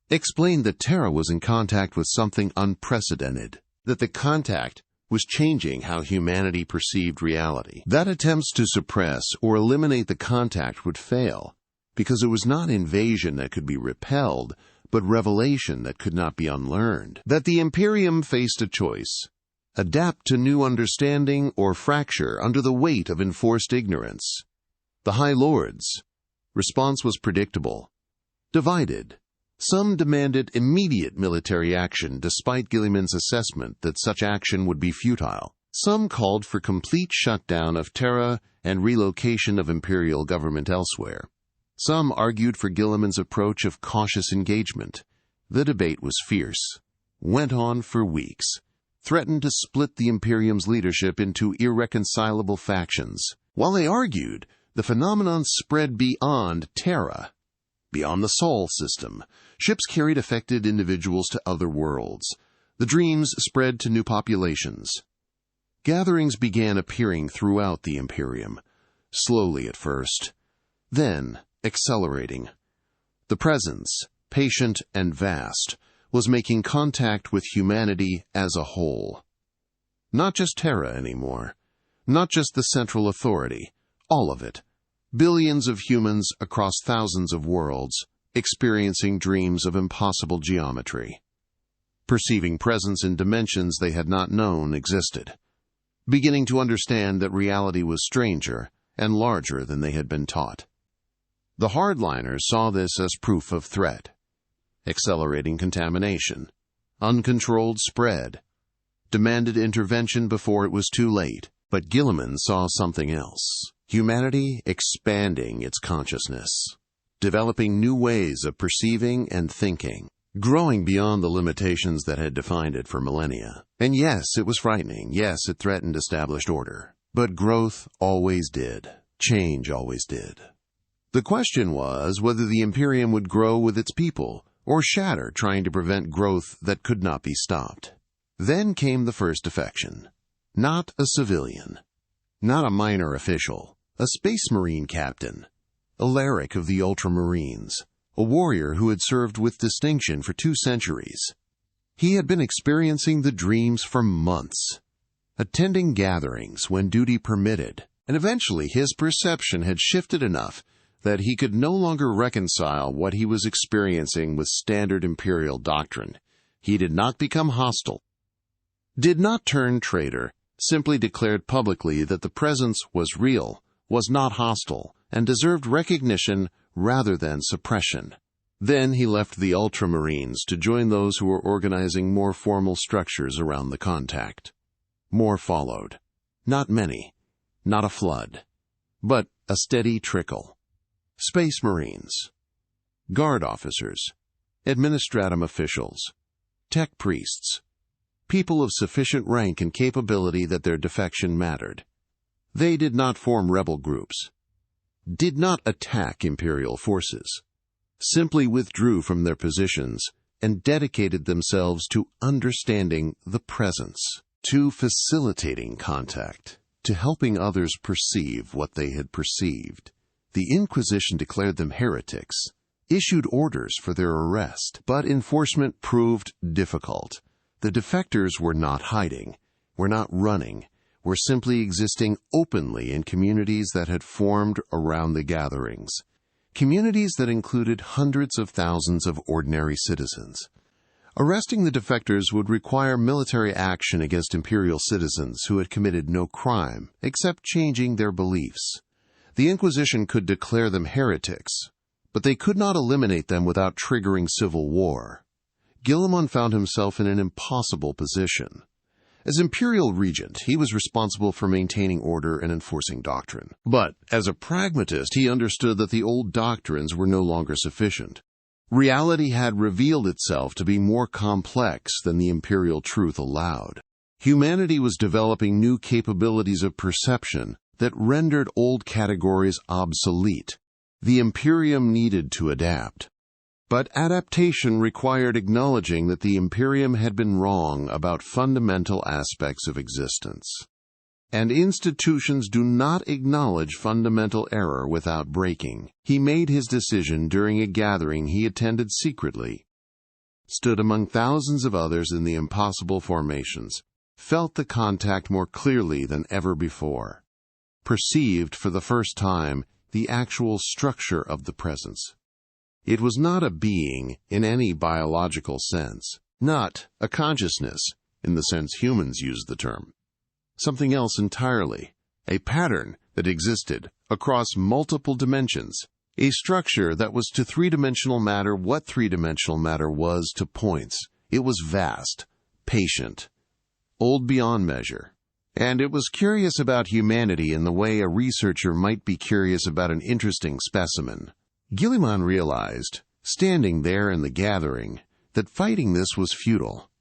explained that Terra was in contact with something unprecedented, that the contact was changing how humanity perceived reality, that attempts to suppress or eliminate the contact would fail, because it was not invasion that could be repelled, but revelation that could not be unlearned, that the Imperium faced a choice: adapt to new understanding or fracture under the weight of enforced ignorance. The High Lords' response was predictable, divided. Some demanded immediate military action despite Guilliman's assessment that such action would be futile. Some called for complete shutdown of Terra and relocation of imperial government elsewhere. Some argued for Guilliman's approach of cautious engagement. The debate was fierce, went on for weeks, threatened to split the Imperium's leadership into irreconcilable factions. While they argued, the phenomenon spread beyond Terra, beyond the Sol system. Ships carried affected individuals to other worlds. The dreams spread to new populations. Gatherings began appearing throughout the Imperium, slowly at first, then accelerating. The presence, patient and vast, was making contact with humanity as a whole. Not just Terra anymore, not just the central authority, all of it. Billions of humans across thousands of worlds, experiencing dreams of impossible geometry, perceiving presence in dimensions they had not known existed, beginning to understand that reality was stranger and larger than they had been taught. The hardliners saw this as proof of threat, accelerating contamination, uncontrolled spread, demanded intervention before it was too late. But Guilliman saw something else: humanity expanding its consciousness, developing new ways of perceiving and thinking, growing beyond the limitations that had defined it for millennia. And yes, it was frightening. Yes, it threatened established order. But growth always did. Change always did. The question was whether the Imperium would grow with its people, or shatter, trying to prevent growth that could not be stopped. Then came the first defection. Not a civilian, not a minor official, a space marine captain, Alaric of the Ultramarines, a warrior who had served with distinction for 2 centuries. He had been experiencing the dreams for months, attending gatherings when duty permitted, and eventually his perception had shifted enough that he could no longer reconcile what he was experiencing with standard imperial doctrine. He did not become hostile, did not turn traitor, simply declared publicly that the presence was real, was not hostile, and deserved recognition rather than suppression. Then he left the Ultramarines to join those who were organizing more formal structures around the contact. More followed. Not many, not a flood, but a steady trickle. Space Marines, guard officers, administratum officials, tech priests, people of sufficient rank and capability that their defection mattered. They did not form rebel groups, did not attack imperial forces, simply withdrew from their positions and dedicated themselves to understanding the presence, to facilitating contact, to helping others perceive what they had perceived. The Inquisition declared them heretics, issued orders for their arrest, but enforcement proved difficult. The defectors were not hiding, were not running, were simply existing openly in communities that had formed around the gatherings, communities that included hundreds of thousands of ordinary citizens. Arresting the defectors would require military action against imperial citizens who had committed no crime except changing their beliefs. The Inquisition could declare them heretics, but they could not eliminate them without triggering civil war. Guilliman found himself in an impossible position. As imperial regent, he was responsible for maintaining order and enforcing doctrine. But as a pragmatist, he understood that the old doctrines were no longer sufficient. Reality had revealed itself to be more complex than the imperial truth allowed. Humanity was developing new capabilities of perception that rendered old categories obsolete. The Imperium needed to adapt. But adaptation required acknowledging that the Imperium had been wrong about fundamental aspects of existence. And institutions do not acknowledge fundamental error without breaking. He made his decision during a gathering he attended secretly, stood among thousands of others in the impossible formations, felt the contact more clearly than ever before, perceived for the first time the actual structure of the presence. It was not a being in any biological sense, not a consciousness in the sense humans use the term. Something else entirely, a pattern that existed across multiple dimensions, a structure that was to three-dimensional matter what three-dimensional matter was to points. It was vast, patient, old beyond measure, and it was curious about humanity in the way a researcher might be curious about an interesting specimen. Guilliman realized, standing there in the gathering, that fighting this was futile,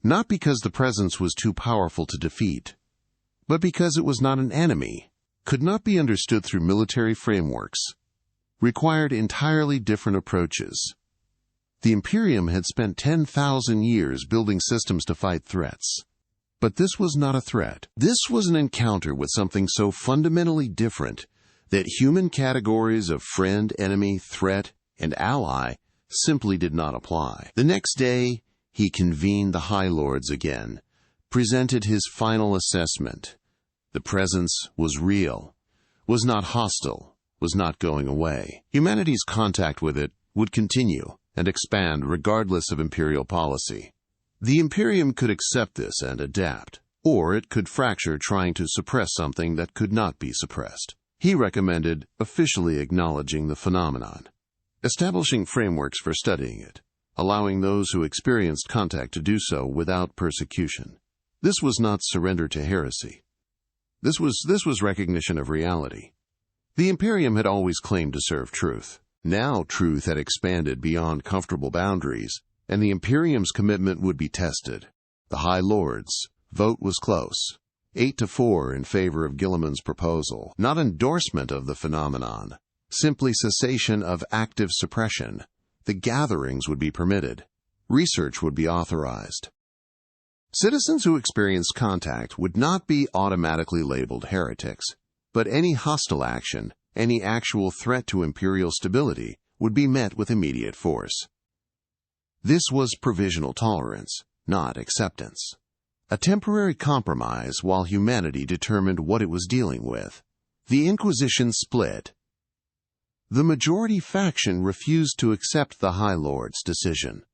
not because the presence was too powerful to defeat, but because it was not an enemy, could not be understood through military frameworks, required entirely different approaches. The Imperium had spent 10,000 years building systems to fight threats. But this was not a threat. This was an encounter with something so fundamentally different that human categories of friend, enemy, threat, and ally simply did not apply. The next day, he convened the High Lords again, presented his final assessment. The presence was real, was not hostile, was not going away. Humanity's contact with it would continue and expand regardless of imperial policy. The Imperium could accept this and adapt, or it could fracture trying to suppress something that could not be suppressed. He recommended officially acknowledging the phenomenon, establishing frameworks for studying it, allowing those who experienced contact to do so without persecution. This was not surrender to heresy. This was recognition of reality. The Imperium had always claimed to serve truth. Now truth had expanded beyond comfortable boundaries, and the Imperium's commitment would be tested. The High Lords' vote was close, 8-4 in favor of Guilliman's proposal. Not endorsement of the phenomenon, simply cessation of active suppression. The gatherings would be permitted. Research would be authorized. Citizens who experienced contact would not be automatically labeled heretics, but any hostile action, any actual threat to imperial stability, would be met with immediate force. This was provisional tolerance, not acceptance. A temporary compromise while humanity determined what it was dealing with. The Inquisition split. The majority faction refused to accept the High Lord's decision,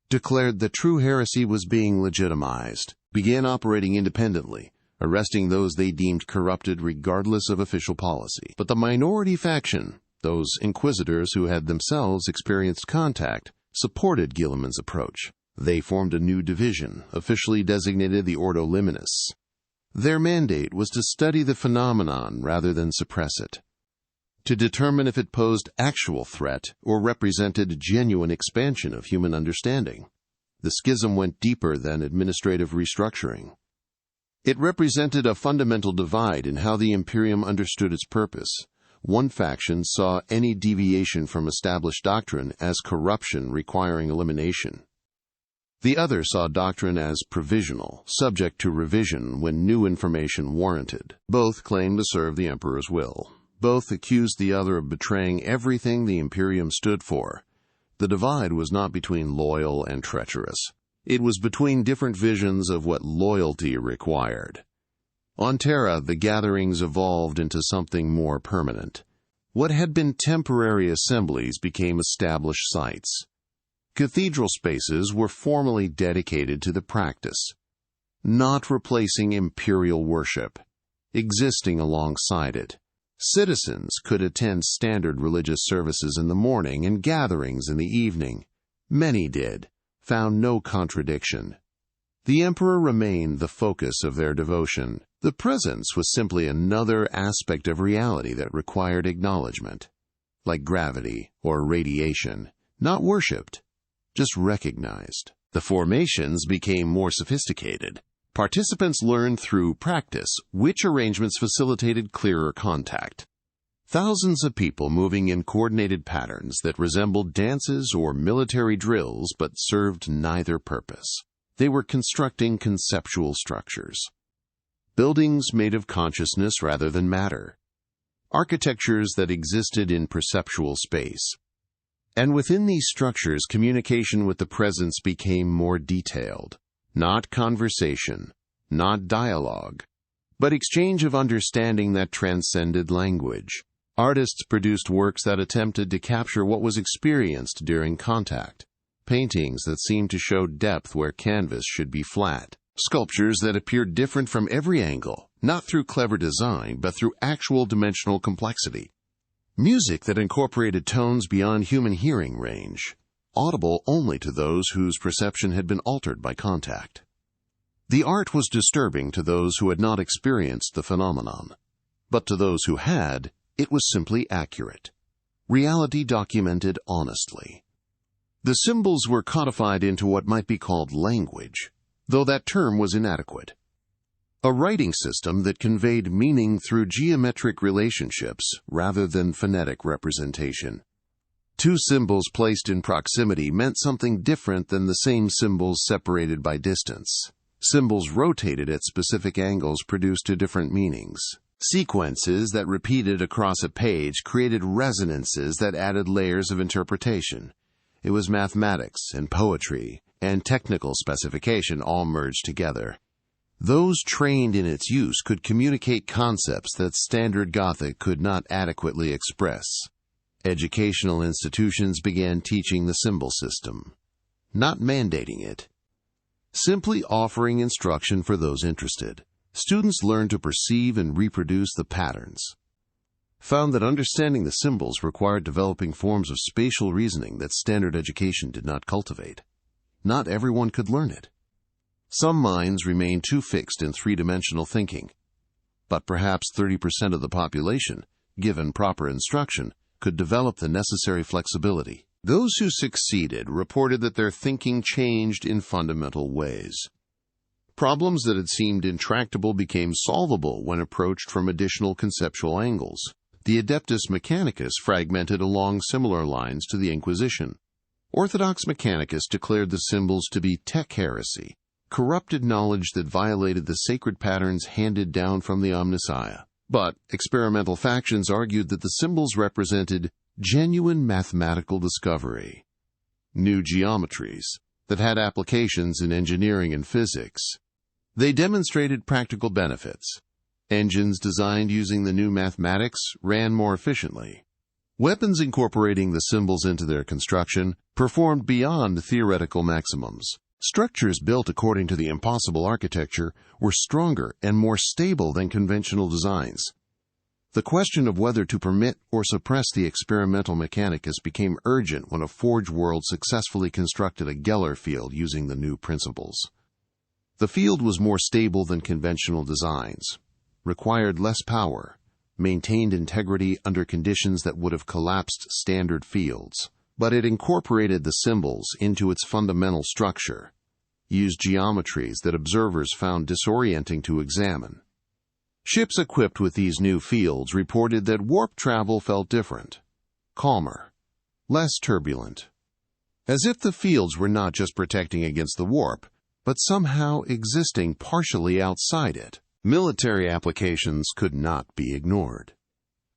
declared that true heresy was being legitimized, began operating independently, arresting those they deemed corrupted regardless of official policy. But the minority faction, those inquisitors who had themselves experienced contact, supported Guilliman's approach. They formed a new division, officially designated the Ordo Liminus. Their mandate was to study the phenomenon rather than suppress it, to determine if it posed actual threat or represented genuine expansion of human understanding. The schism went deeper than administrative restructuring. It represented a fundamental divide in how the Imperium understood its purpose. One faction saw any deviation from established doctrine as corruption requiring elimination. The other saw doctrine as provisional, subject to revision when new information warranted. Both claimed to serve the Emperor's will. Both accused the other of betraying everything the Imperium stood for. The divide was not between loyal and treacherous. It was between different visions of what loyalty required. On Terra, the gatherings evolved into something more permanent. What had been temporary assemblies became established sites. Cathedral spaces were formally dedicated to the practice, not replacing imperial worship, existing alongside it. Citizens could attend standard religious services in the morning and gatherings in the evening. Many did, found no contradiction. The Emperor remained the focus of their devotion. The presence was simply another aspect of reality that required acknowledgement, like gravity or radiation, not worshipped, just recognized. The formations became more sophisticated. Participants learned through practice which arrangements facilitated clearer contact. Thousands of people moving in coordinated patterns that resembled dances or military drills but served neither purpose. They were constructing conceptual structures. Buildings made of consciousness rather than matter. Architectures that existed in perceptual space. And within these structures, communication with the presence became more detailed. Not conversation, not dialogue, but exchange of understanding that transcended language. Artists produced works that attempted to capture what was experienced during contact. Paintings that seemed to show depth where canvas should be flat. Sculptures that appeared different from every angle, not through clever design, but through actual dimensional complexity. Music that incorporated tones beyond human hearing range, audible only to those whose perception had been altered by contact. The art was disturbing to those who had not experienced the phenomenon, but to those who had, it was simply accurate. Reality documented honestly. The symbols were codified into what might be called language, though that term was inadequate. A writing system that conveyed meaning through geometric relationships rather than phonetic representation. Two symbols placed in proximity meant something different than the same symbols separated by distance. Symbols rotated at specific angles produced two different meanings. Sequences that repeated across a page created resonances that added layers of interpretation. It was mathematics and poetry and technical specification all merged together. Those trained in its use could communicate concepts that standard Gothic could not adequately express. Educational institutions began teaching the symbol system, not mandating it, simply offering instruction for those interested. Students learned to perceive and reproduce the patterns, found that understanding the symbols required developing forms of spatial reasoning that standard education did not cultivate. Not everyone could learn it. Some minds remained too fixed in three-dimensional thinking, but perhaps 30% of the population, given proper instruction, could develop the necessary flexibility. Those who succeeded reported that their thinking changed in fundamental ways. Problems that had seemed intractable became solvable when approached from additional conceptual angles. The Adeptus Mechanicus fragmented along similar lines to the Inquisition. Orthodox Mechanicus declared the symbols to be tech heresy, corrupted knowledge that violated the sacred patterns handed down from the Omnissiah. But experimental factions argued that the symbols represented genuine mathematical discovery, new geometries that had applications in engineering and physics. They demonstrated practical benefits. Engines designed using the new mathematics ran more efficiently. Weapons incorporating the symbols into their construction performed beyond theoretical maximums. Structures built according to the impossible architecture were stronger and more stable than conventional designs. The question of whether to permit or suppress the experimental Mechanicus became urgent when a Forge world successfully constructed a Geller field using the new principles. The field was more stable than conventional designs, required less power, maintained integrity under conditions that would have collapsed standard fields, but it incorporated the symbols into its fundamental structure, used geometries that observers found disorienting to examine. Ships equipped with these new fields reported that warp travel felt different, calmer, less turbulent, as if the fields were not just protecting against the warp, but somehow existing partially outside it. Military applications could not be ignored.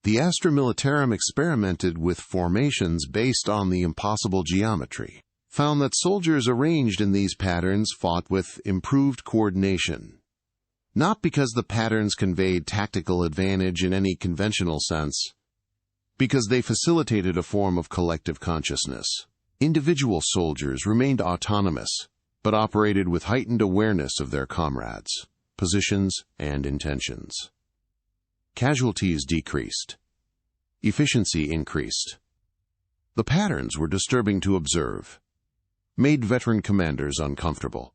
The Astra Militarum experimented with formations based on the impossible geometry, found that soldiers arranged in these patterns fought with improved coordination, not because the patterns conveyed tactical advantage in any conventional sense, because they facilitated a form of collective consciousness. Individual soldiers remained autonomous, but operated with heightened awareness of their comrades, positions, and intentions. Casualties decreased. Efficiency increased. The patterns were disturbing to observe, made veteran commanders uncomfortable.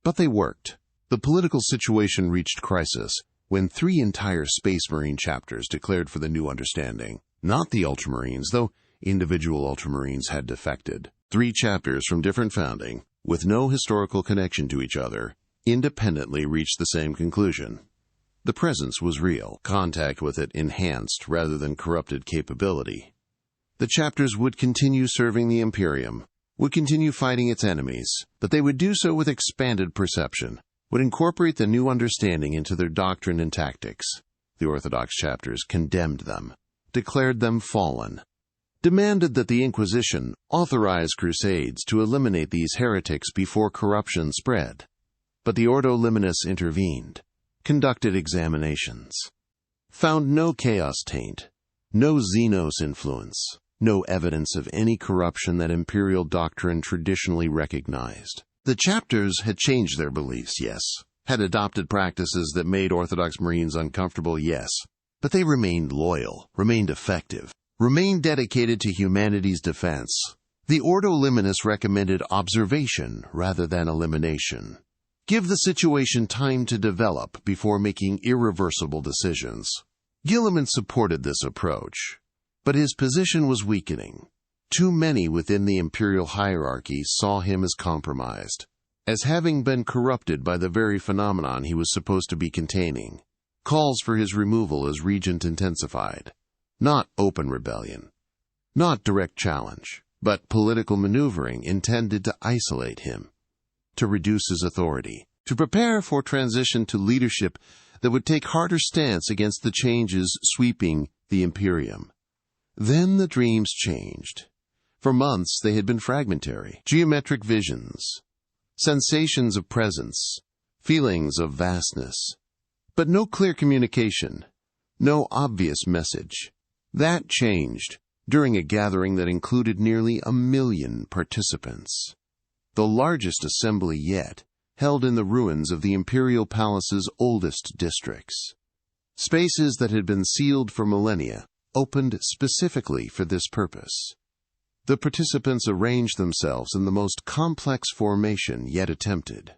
But they worked. The political situation reached crisis when 3 entire Space Marine chapters declared for the new understanding. Not the Ultramarines, though individual Ultramarines had defected. 3 chapters from different founding, with no historical connection to each other, independently reached the same conclusion. The presence was real, contact with it enhanced rather than corrupted capability. The chapters would continue serving the Imperium, would continue fighting its enemies, but they would do so with expanded perception, would incorporate the new understanding into their doctrine and tactics. The Orthodox chapters condemned them, declared them fallen, demanded that the Inquisition authorize crusades to eliminate these heretics before corruption spread. But the Ordo Liminus intervened, conducted examinations, found no chaos taint, no Xenos influence, no evidence of any corruption that imperial doctrine traditionally recognized. The chapters had changed their beliefs, yes, had adopted practices that made Orthodox Marines uncomfortable, yes, but they remained loyal, remained effective, remained dedicated to humanity's defense. The Ordo Liminus recommended observation rather than elimination. Give the situation time to develop before making irreversible decisions. Guilliman supported this approach, but his position was weakening. Too many within the imperial hierarchy saw him as compromised, as having been corrupted by the very phenomenon he was supposed to be containing. Calls for his removal as regent intensified. Not open rebellion, not direct challenge, but political maneuvering intended to isolate him, to reduce his authority, to prepare for transition to leadership that would take harder stance against the changes sweeping the Imperium. Then the dreams changed. For months they had been fragmentary, geometric visions, sensations of presence, feelings of vastness, but no clear communication, no obvious message. That changed during a gathering that included nearly 1 million participants, the largest assembly yet, held in the ruins of the Imperial Palace's oldest districts. Spaces that had been sealed for millennia, opened specifically for this purpose. The participants arranged themselves in the most complex formation yet attempted,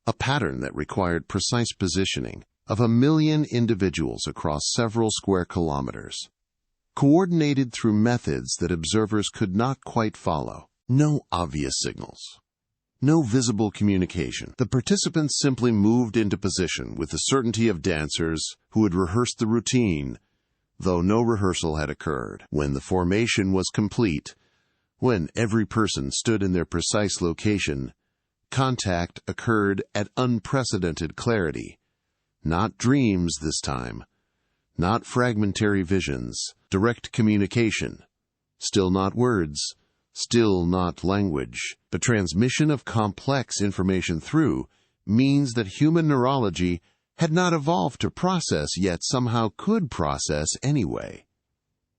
a pattern that required precise positioning of 1 million individuals across several square kilometers, coordinated through methods that observers could not quite follow. No obvious signals, no visible communication. The participants simply moved into position with the certainty of dancers who had rehearsed the routine, though no rehearsal had occurred. When the formation was complete, when every person stood in their precise location, contact occurred at unprecedented clarity. Not dreams this time, not fragmentary visions, direct communication. Still not words, still not language. The transmission of complex information through means that human neurology had not evolved to process yet somehow could process anyway.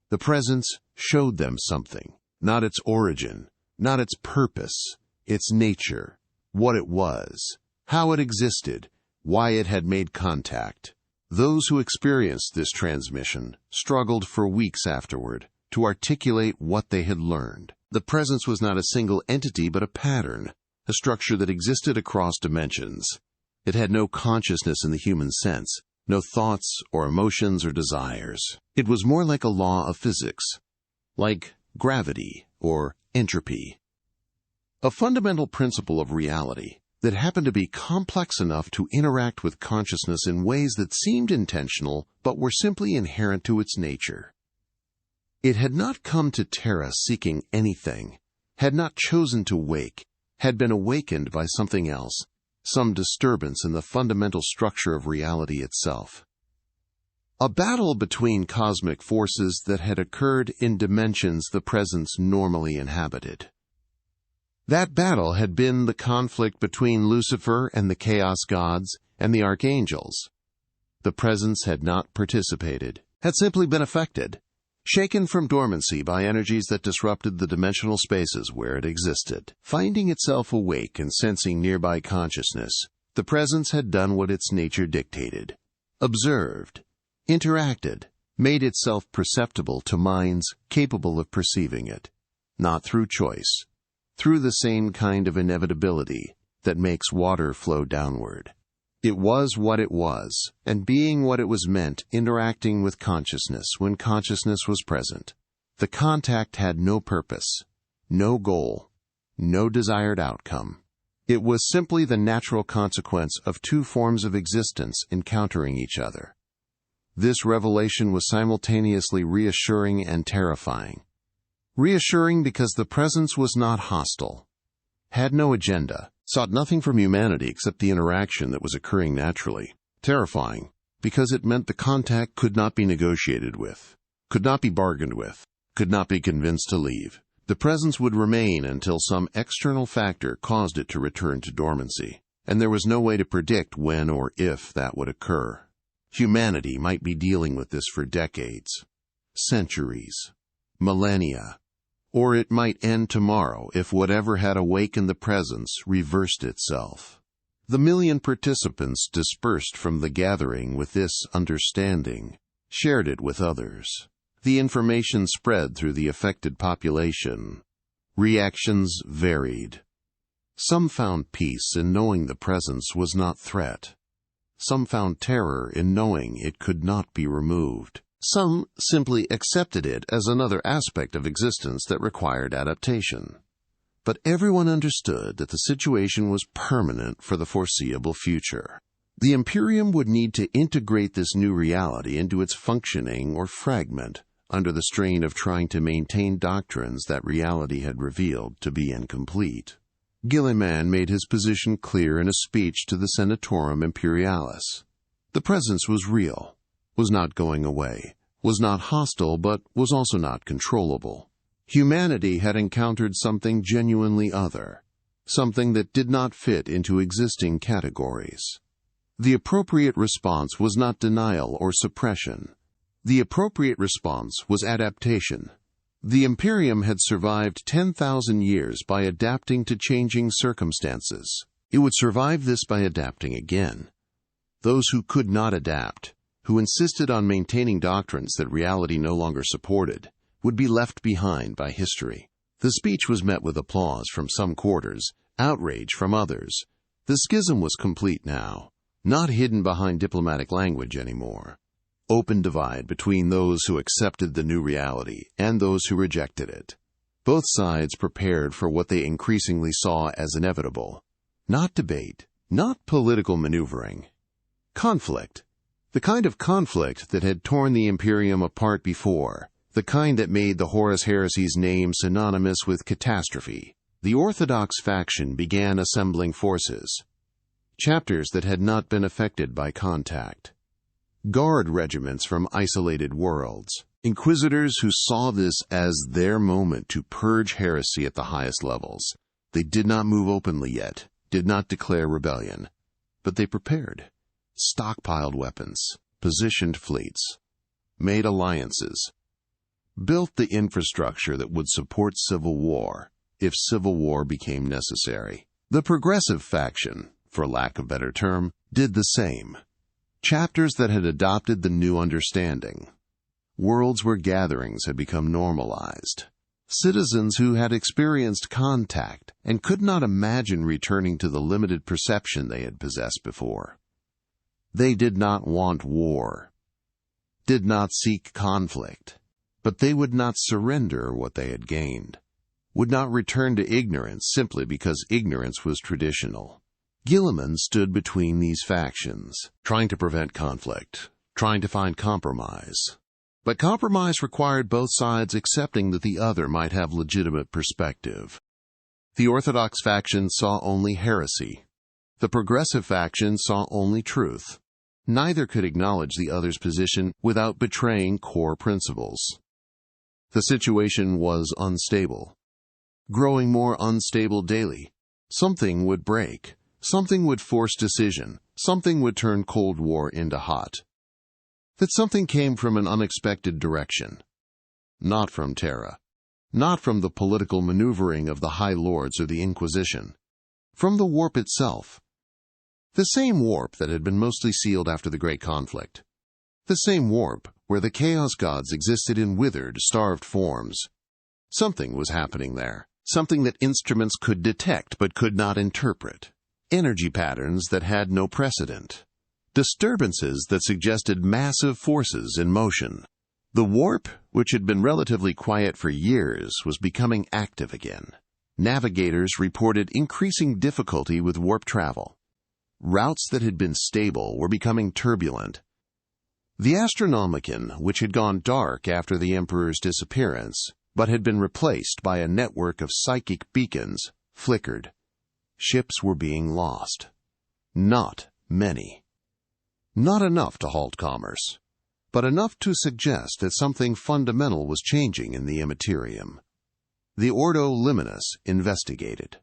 The presence showed them something, not its origin, not its purpose, its nature, what it was, how it existed, why it had made contact. Those who experienced this transmission struggled for weeks afterward to articulate what they had learned. The presence was not a single entity but a pattern, a structure that existed across dimensions. It had no consciousness in the human sense, no thoughts or emotions or desires. It was more like a law of physics, like gravity or entropy. A fundamental principle of reality that happened to be complex enough to interact with consciousness in ways that seemed intentional but were simply inherent to its nature. It had not come to Terra seeking anything, had not chosen to wake, had been awakened by something else, some disturbance in the fundamental structure of reality itself. A battle between cosmic forces that had occurred in dimensions the presence normally inhabited. That battle had been the conflict between Lucifer and the Chaos Gods and the Archangels. The presence had not participated, had simply been affected, shaken from dormancy by energies that disrupted the dimensional spaces where it existed. Finding itself awake and sensing nearby consciousness, the presence had done what its nature dictated, observed, interacted, made itself perceptible to minds capable of perceiving it, not through choice, through the same kind of inevitability that makes water flow downward. It was what it was, and being what it was meant, interacting with consciousness when consciousness was present. The contact had no purpose, no goal, no desired outcome. It was simply the natural consequence of two forms of existence encountering each other. This revelation was simultaneously reassuring and terrifying. Reassuring because the presence was not hostile, had no agenda, sought nothing from humanity except the interaction that was occurring naturally. Terrifying because it meant the contact could not be negotiated with, could not be bargained with, could not be convinced to leave. The presence would remain until some external factor caused it to return to dormancy, and there was no way to predict when or if that would occur. Humanity might be dealing with this for decades, centuries, millennia, or it might end tomorrow if whatever had awakened the presence reversed itself. The million participants dispersed from the gathering with this understanding, shared it with others. The information spread through the affected population. Reactions varied. Some found peace in knowing the presence was not threat. Some found terror in knowing it could not be removed. Some simply accepted it as another aspect of existence that required adaptation. But everyone understood that the situation was permanent for the foreseeable future. The Imperium would need to integrate this new reality into its functioning or fragment, under the strain of trying to maintain doctrines that reality had revealed to be incomplete. Guilliman made his position clear in a speech to the Senatorum Imperialis. The presence was real, was not going away, was not hostile, but was also not controllable. Humanity had encountered something genuinely other, something that did not fit into existing categories. The appropriate response was not denial or suppression. The appropriate response was adaptation. The Imperium had survived 10,000 years by adapting to changing circumstances. It would survive this by adapting again. Those who could not adapt, who insisted on maintaining doctrines that reality no longer supported, would be left behind by history. The speech was met with applause from some quarters, outrage from others. The schism was complete now, not hidden behind diplomatic language anymore. Open divide between those who accepted the new reality and those who rejected it. Both sides prepared for what they increasingly saw as inevitable. Not debate, not political maneuvering. Conflict. The kind of conflict that had torn the Imperium apart before. The kind that made the Horus Heresy's name synonymous with catastrophe. The Orthodox faction began assembling forces. Chapters that had not been affected by contact. Guard regiments from isolated worlds. Inquisitors who saw this as their moment to purge heresy at the highest levels. They did not move openly yet, did not declare rebellion. But they prepared. Stockpiled weapons, positioned fleets, made alliances, built the infrastructure that would support civil war, if civil war became necessary. The progressive faction, for lack of a better term, did the same. Chapters that had adopted the new understanding. Worlds where gatherings had become normalized. Citizens who had experienced contact and could not imagine returning to the limited perception they had possessed before. They did not want war, did not seek conflict, but they would not surrender what they had gained, would not return to ignorance simply because ignorance was traditional. Guilliman stood between these factions, trying to prevent conflict, trying to find compromise. But compromise required both sides accepting that the other might have legitimate perspective. The Orthodox faction saw only heresy. The progressive faction saw only truth. Neither could acknowledge the other's position without betraying core principles. The situation was unstable, growing more unstable daily. Something would break. Something would force decision. Something would turn Cold War into hot. That something came from an unexpected direction. Not from Terra. Not from the political maneuvering of the High Lords or the Inquisition. From the warp itself. The same warp that had been mostly sealed after the Great Conflict. The same warp where the Chaos Gods existed in withered, starved forms. Something was happening there. Something that instruments could detect but could not interpret. Energy patterns that had no precedent. Disturbances that suggested massive forces in motion. The warp, which had been relatively quiet for years, was becoming active again. Navigators reported increasing difficulty with warp travel. Routes that had been stable were becoming turbulent. The Astronomicon, which had gone dark after the Emperor's disappearance, but had been replaced by a network of psychic beacons, flickered. Ships were being lost. Not many. Not enough to halt commerce, but enough to suggest that something fundamental was changing in the Imperium. The Ordo Liminus investigated.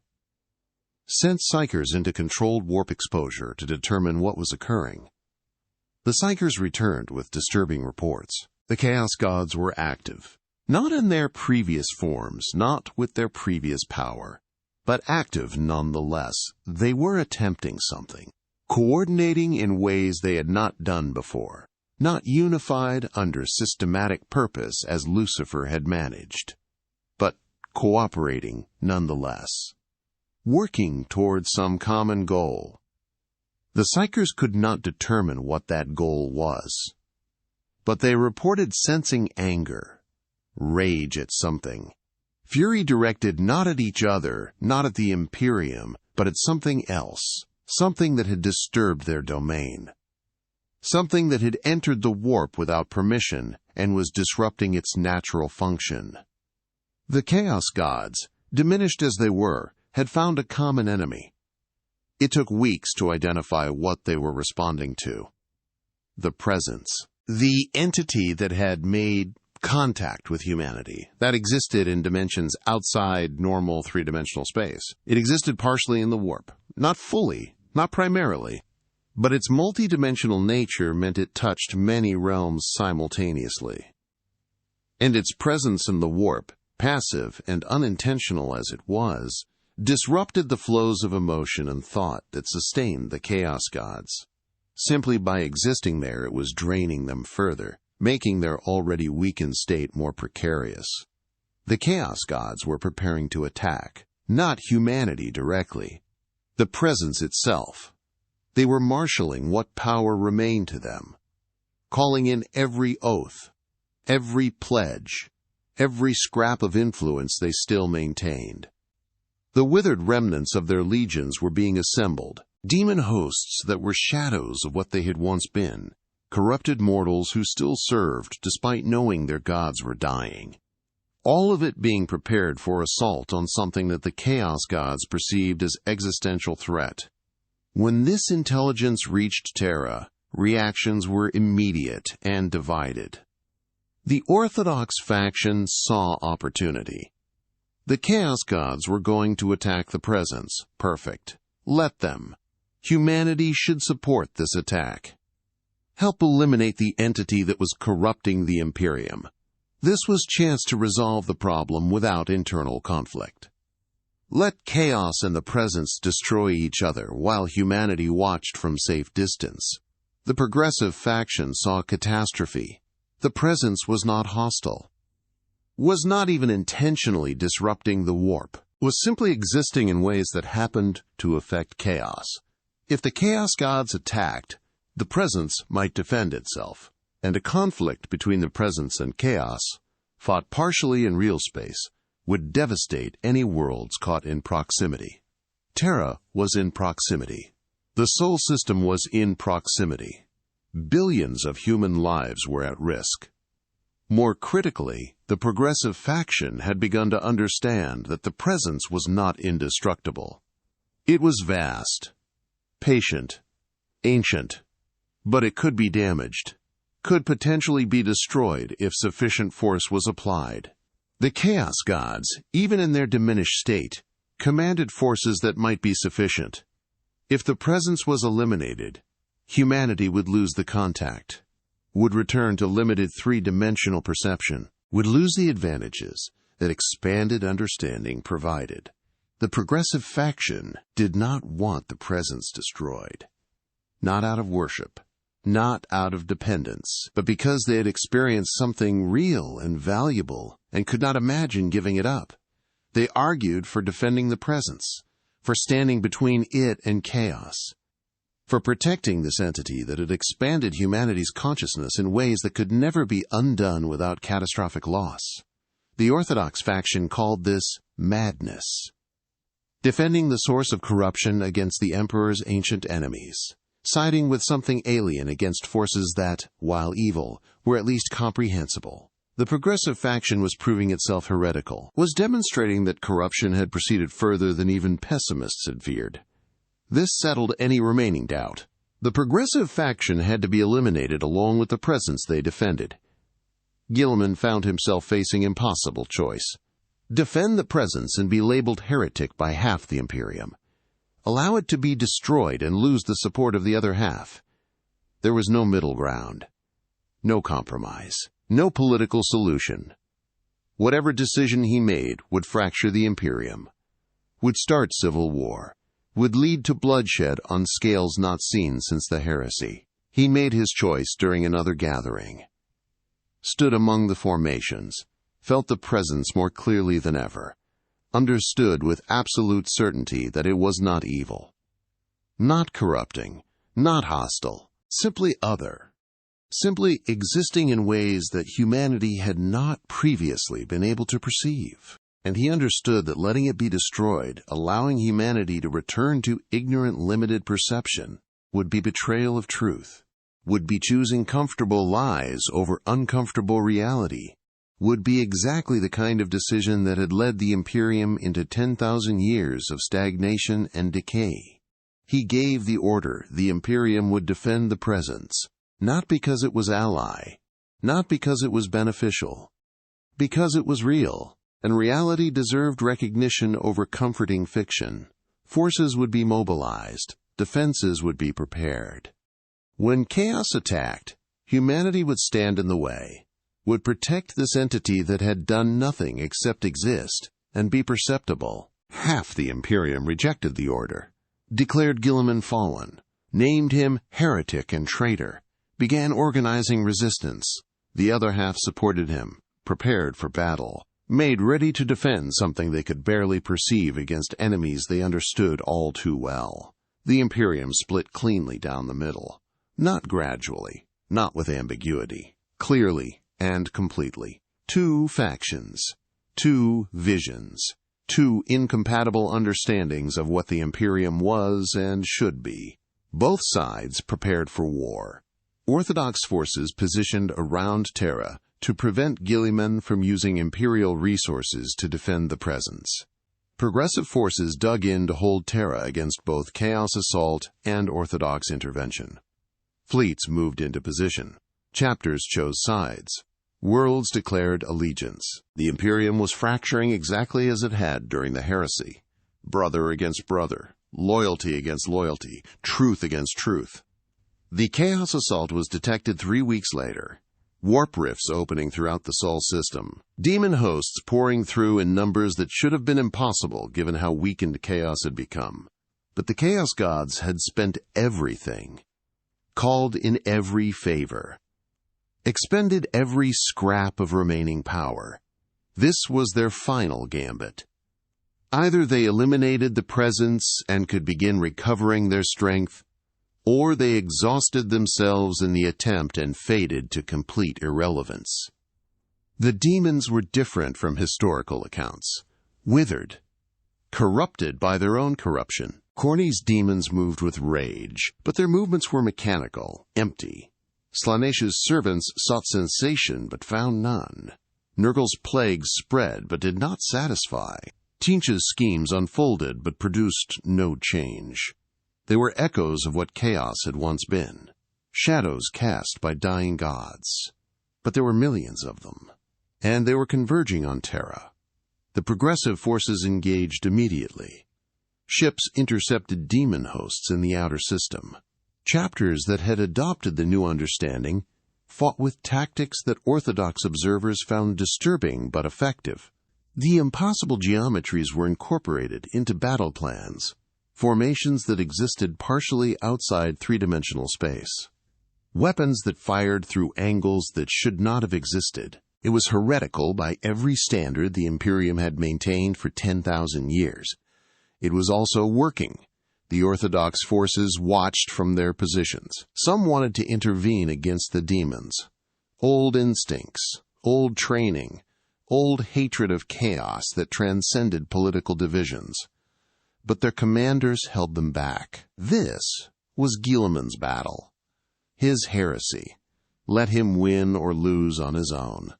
Sent psychers into controlled warp exposure to determine what was occurring. The psychers returned with disturbing reports. The Chaos Gods were active. Not in their previous forms, not with their previous power, but active nonetheless. They were attempting something, coordinating in ways they had not done before, not unified under systematic purpose as Lucifer had managed, but cooperating nonetheless, working towards some common goal. The psychers could not determine what that goal was, but they reported sensing anger, rage at something. Fury directed not at each other, not at the Imperium, but at something else, something that had disturbed their domain. Something that had entered the warp without permission and was disrupting its natural function. The Chaos Gods, diminished as they were, had found a common enemy. It took weeks to identify what they were responding to. The Presence. The entity that had made contact with humanity, that existed in dimensions outside normal three-dimensional space. It existed partially in the warp. Not fully, not primarily, but its multi-dimensional nature meant it touched many realms simultaneously. And its presence in the warp, passive and unintentional as it was, disrupted the flows of emotion and thought that sustained the Chaos Gods. Simply by existing there, it was draining them further, making their already weakened state more precarious. The Chaos Gods were preparing to attack, not humanity directly, the Presence itself. They were marshaling what power remained to them, calling in every oath, every pledge, every scrap of influence they still maintained. The withered remnants of their legions were being assembled, demon hosts that were shadows of what they had once been, corrupted mortals who still served despite knowing their gods were dying. All of it being prepared for assault on something that the Chaos Gods perceived as existential threat. When this intelligence reached Terra, reactions were immediate and divided. The Orthodox faction saw opportunity. The Chaos Gods were going to attack the Presence. Perfect. Let them. Humanity should support this attack. Help eliminate the entity that was corrupting the Imperium. This was chance to resolve the problem without internal conflict. Let chaos and the Presence destroy each other while humanity watched from safe distance. The progressive faction saw catastrophe. The Presence was not hostile, was not even intentionally disrupting the warp, was simply existing in ways that happened to affect chaos. If the Chaos Gods attacked, the Presence might defend itself, and a conflict between the Presence and chaos, fought partially in real space, would devastate any worlds caught in proximity. Terra was in proximity. The Sol system was in proximity. Billions of human lives were at risk. More critically, the progressive faction had begun to understand that the Presence was not indestructible. It was vast, patient, ancient, but it could be damaged, could potentially be destroyed if sufficient force was applied. The Chaos Gods, even in their diminished state, commanded forces that might be sufficient. If the Presence was eliminated, humanity would lose the contact, would return to limited three-dimensional perception, would lose the advantages that expanded understanding provided. The progressive faction did not want the Presence destroyed. Not out of worship, not out of dependence, but because they had experienced something real and valuable and could not imagine giving it up. They argued for defending the Presence, for standing between it and chaos, for protecting this entity that had expanded humanity's consciousness in ways that could never be undone without catastrophic loss. The Orthodox faction called this madness. defending the source of corruption against the Emperor's ancient enemies, siding with something alien against forces that, while evil, were at least comprehensible. The progressive faction was proving itself heretical, was demonstrating that corruption had proceeded further than even pessimists had feared. This settled any remaining doubt. The progressive faction had to be eliminated along with the presence they defended. Guilliman found himself facing impossible choice. Defend the presence and be labeled heretic by half the Imperium. Allow it to be destroyed and lose the support of the other half. There was no middle ground. No compromise. No political solution. Whatever decision he made would fracture the Imperium, would start civil war, would lead to bloodshed on scales not seen since the heresy. He made his choice during another gathering. Stood among the formations, felt the presence more clearly than ever, understood with absolute certainty that it was not evil, not corrupting, not hostile, simply other. Simply existing in ways that humanity had not previously been able to perceive. And he understood that letting it be destroyed, allowing humanity to return to ignorant, limited perception, would be betrayal of truth, would be choosing comfortable lies over uncomfortable reality, would be exactly the kind of decision that had led the Imperium into 10,000 years of stagnation and decay. He gave the order the Imperium would defend the presence, not because it was ally, not because it was beneficial, because it was real, and reality deserved recognition over comforting fiction. Forces would be mobilized, defenses would be prepared. When chaos attacked, humanity would stand in the way, would protect this entity that had done nothing except exist and be perceptible. Half the Imperium rejected the order, declared Guilliman fallen, named him heretic and traitor, began organizing resistance. The other half supported him, prepared for battle, made ready to defend something they could barely perceive against enemies they understood all too well. The Imperium split cleanly down the middle, not gradually, not with ambiguity, clearly and completely. Two factions, two visions, two incompatible understandings of what the Imperium was and should be. Both sides prepared for war. Orthodox forces positioned around Terra to prevent Guilliman from using Imperial resources to defend the presence. Progressive forces dug in to hold Terra against both Chaos assault and Orthodox intervention. Fleets moved into position. Chapters chose sides. Worlds declared allegiance. The Imperium was fracturing exactly as it had during the heresy. Brother against brother, loyalty against loyalty, truth against truth. The Chaos assault was detected 3 weeks later. Warp rifts opening throughout the Sol system. Demon hosts pouring through in numbers that should have been impossible given how weakened Chaos had become. But the Chaos gods had spent everything, called in every favor, expended every scrap of remaining power. This was their final gambit. Either they eliminated the presence and could begin recovering their strength, or they exhausted themselves in the attempt and faded to complete irrelevance. The demons were different from historical accounts, withered, corrupted by their own corruption. Corny's demons moved with rage, but their movements were mechanical, empty. Slaanesh's servants sought sensation but found none. Nurgle's plagues spread but did not satisfy. Tynch's schemes unfolded but produced no change. They were echoes of what chaos had once been, shadows cast by dying gods. But there were millions of them, and they were converging on Terra. The progressive forces engaged immediately. Ships intercepted demon hosts in the outer system. Chapters that had adopted the new understanding fought with tactics that Orthodox observers found disturbing but effective. The impossible geometries were incorporated into battle plans, formations that existed partially outside three-dimensional space, weapons that fired through angles that should not have existed. It was heretical by every standard the Imperium had maintained for 10,000 years. It was also working. The Orthodox forces watched from their positions. Some wanted to intervene against the demons. Old instincts, old training, old hatred of chaos that transcended political divisions. but their commanders held them back. This was Guilliman's battle. His heresy. Let him win or lose on his own.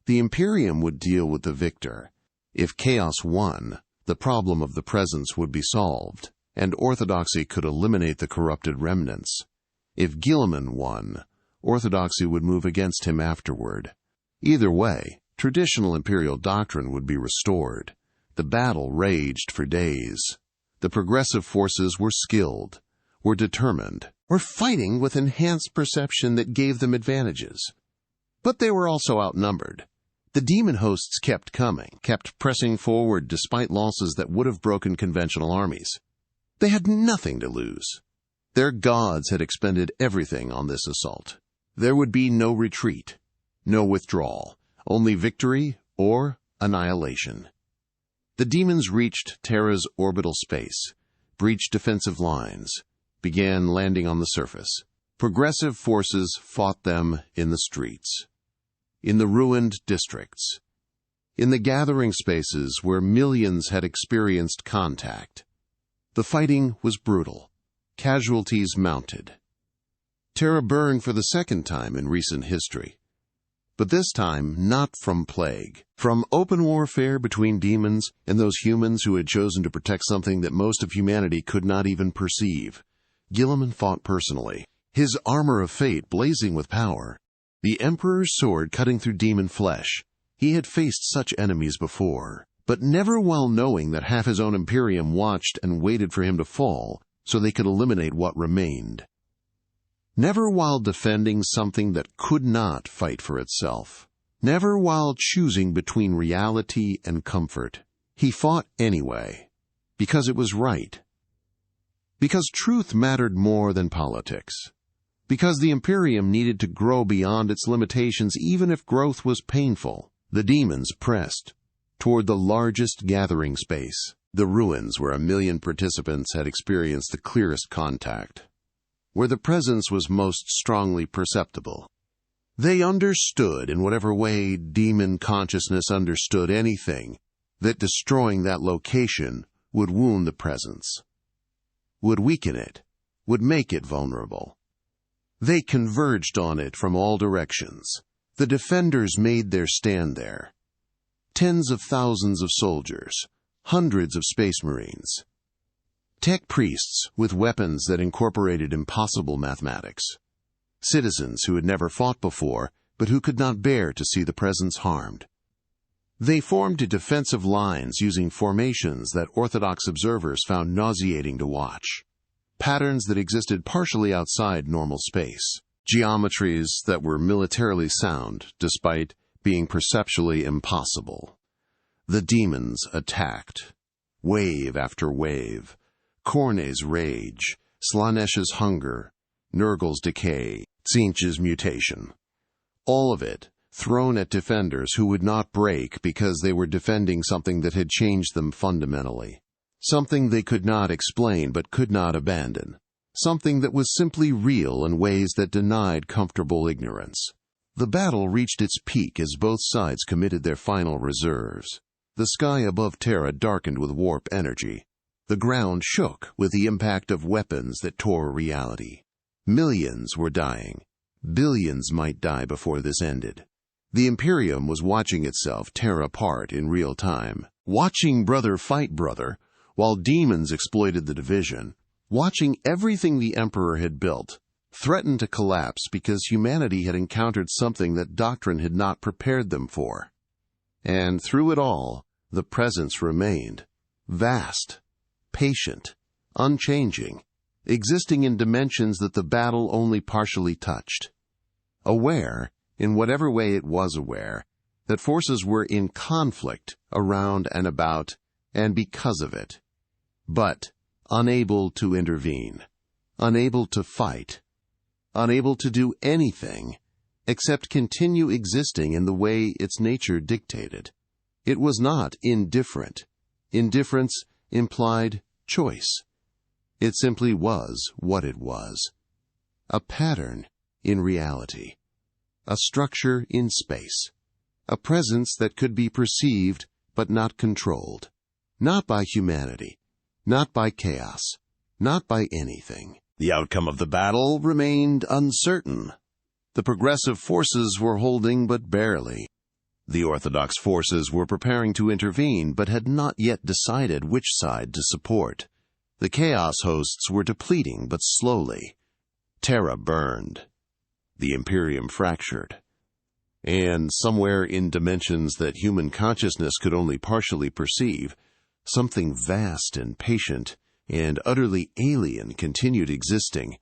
The Imperium would deal with the victor. If chaos won, the problem of the presence would be solved, and orthodoxy could eliminate the corrupted remnants. If Guilliman won, orthodoxy would move against him afterward. Either way, traditional imperial doctrine would be restored. The battle raged for days. The progressive forces were skilled, were determined, were fighting with enhanced perception that gave them advantages. But they were also outnumbered. The demon hosts kept coming, kept pressing forward despite losses that would have broken conventional armies. They had nothing to lose. Their gods had expended everything on this assault. There would be no retreat, no withdrawal, only victory or annihilation. The demons reached Terra's orbital space, breached defensive lines, began landing on the surface. Progressive forces fought them in the streets, in the ruined districts, in the gathering spaces where millions had experienced contact. The fighting was brutal. Casualties mounted. Terra burned for the second time in recent history. But this time not from plague, from open warfare between demons and those humans who had chosen to protect something that most of humanity could not even perceive. Guilliman fought personally, his armor of fate blazing with power, the Emperor's sword cutting through demon flesh. He had faced such enemies before, but never well knowing that half his own Imperium watched and waited for him to fall so they could eliminate what remained. Never while defending something that could not fight for itself. Never while choosing between reality and comfort. He fought anyway, because it was right. Because truth mattered more than politics. Because the Imperium needed to grow beyond its limitations even if growth was painful. The demons pressed toward the largest gathering space, the ruins where 1 million participants had experienced the clearest contact, where the presence was most strongly perceptible. They understood, in whatever way demon consciousness understood anything, that destroying that location would wound the presence, would weaken it, would make it vulnerable. They converged on it from all directions. The defenders made their stand there. Tens of thousands of soldiers, hundreds of space marines, tech priests with weapons that incorporated impossible mathematics, citizens who had never fought before but who could not bear to see the presence harmed. They formed defensive lines using formations that Orthodox observers found nauseating to watch, patterns that existed partially outside normal space, geometries that were militarily sound despite being perceptually impossible. The demons attacked, wave after wave. Corne's rage, Slanesh's hunger, Nurgle's decay, Tzeentch's mutation. All of it thrown at defenders who would not break because they were defending something that had changed them fundamentally. Something they could not explain but could not abandon. Something that was simply real in ways that denied comfortable ignorance. The battle reached its peak as both sides committed their final reserves. The sky above Terra darkened with warp energy. The ground shook with the impact of weapons that tore reality. Millions were dying. Billions might die before this ended. The Imperium was watching itself tear apart in real time, watching brother fight brother, while demons exploited the division, watching everything the Emperor had built threaten to collapse because humanity had encountered something that doctrine had not prepared them for. And through it all, the presence remained, vast, patient, unchanging, existing in dimensions that the battle only partially touched. Aware, in whatever way it was aware, that forces were in conflict around and about and because of it, but unable to intervene, unable to fight, unable to do anything except continue existing in the way its nature dictated. It was not indifferent. Indifference implied choice. It simply was what it was. A pattern in reality. A structure in space. A presence that could be perceived but not controlled. Not by humanity, not by chaos, not by anything. The outcome of the battle remained uncertain. The progressive forces were holding but barely. The Orthodox forces were preparing to intervene but had not yet decided which side to support. The Chaos hosts were depleting but slowly. Terra burned. The Imperium fractured. And somewhere in dimensions that human consciousness could only partially perceive, something vast and patient and utterly alien continued existing,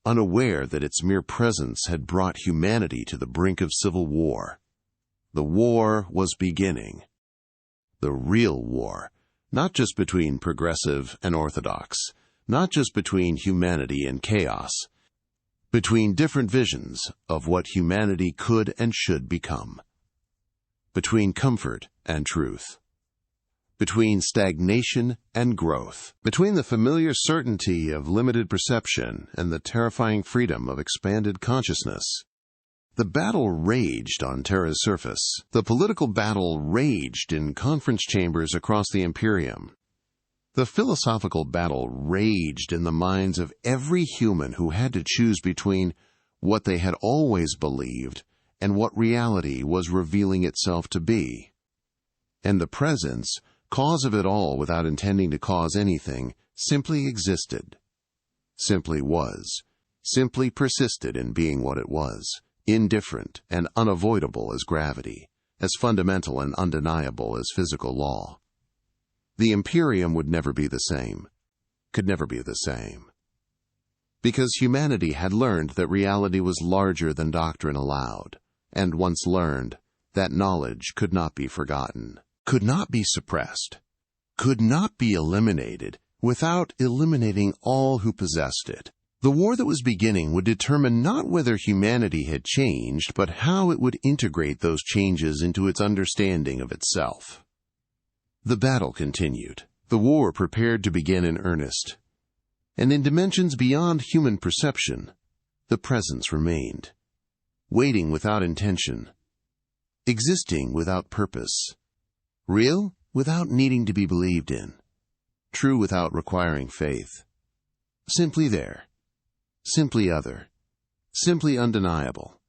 unaware that its mere presence had brought humanity to the brink of civil war. The war was beginning. The real war, not just between progressive and orthodox, not just between humanity and chaos, between different visions of what humanity could and should become, between comfort and truth, between stagnation and growth, between the familiar certainty of limited perception and the terrifying freedom of expanded consciousness. The battle raged on Terra's surface. The political battle raged in conference chambers across the Imperium. The philosophical battle raged in the minds of every human who had to choose between what they had always believed and what reality was revealing itself to be. And the presence, cause of it all without intending to cause anything, simply existed, simply was, simply persisted in being what it was, indifferent and unavoidable as gravity, as fundamental and undeniable as physical law. The Imperium would never be the same, could never be the same. Because humanity had learned that reality was larger than doctrine allowed, and once learned, that knowledge could not be forgotten, could not be suppressed, could not be eliminated without eliminating all who possessed it. The war that was beginning would determine not whether humanity had changed, but how it would integrate those changes into its understanding of itself. The battle continued. The war prepared to begin in earnest. And in dimensions beyond human perception, the presence remained, waiting without intention, existing without purpose, real without needing to be believed in, true without requiring faith, simply there, simply other, simply undeniable.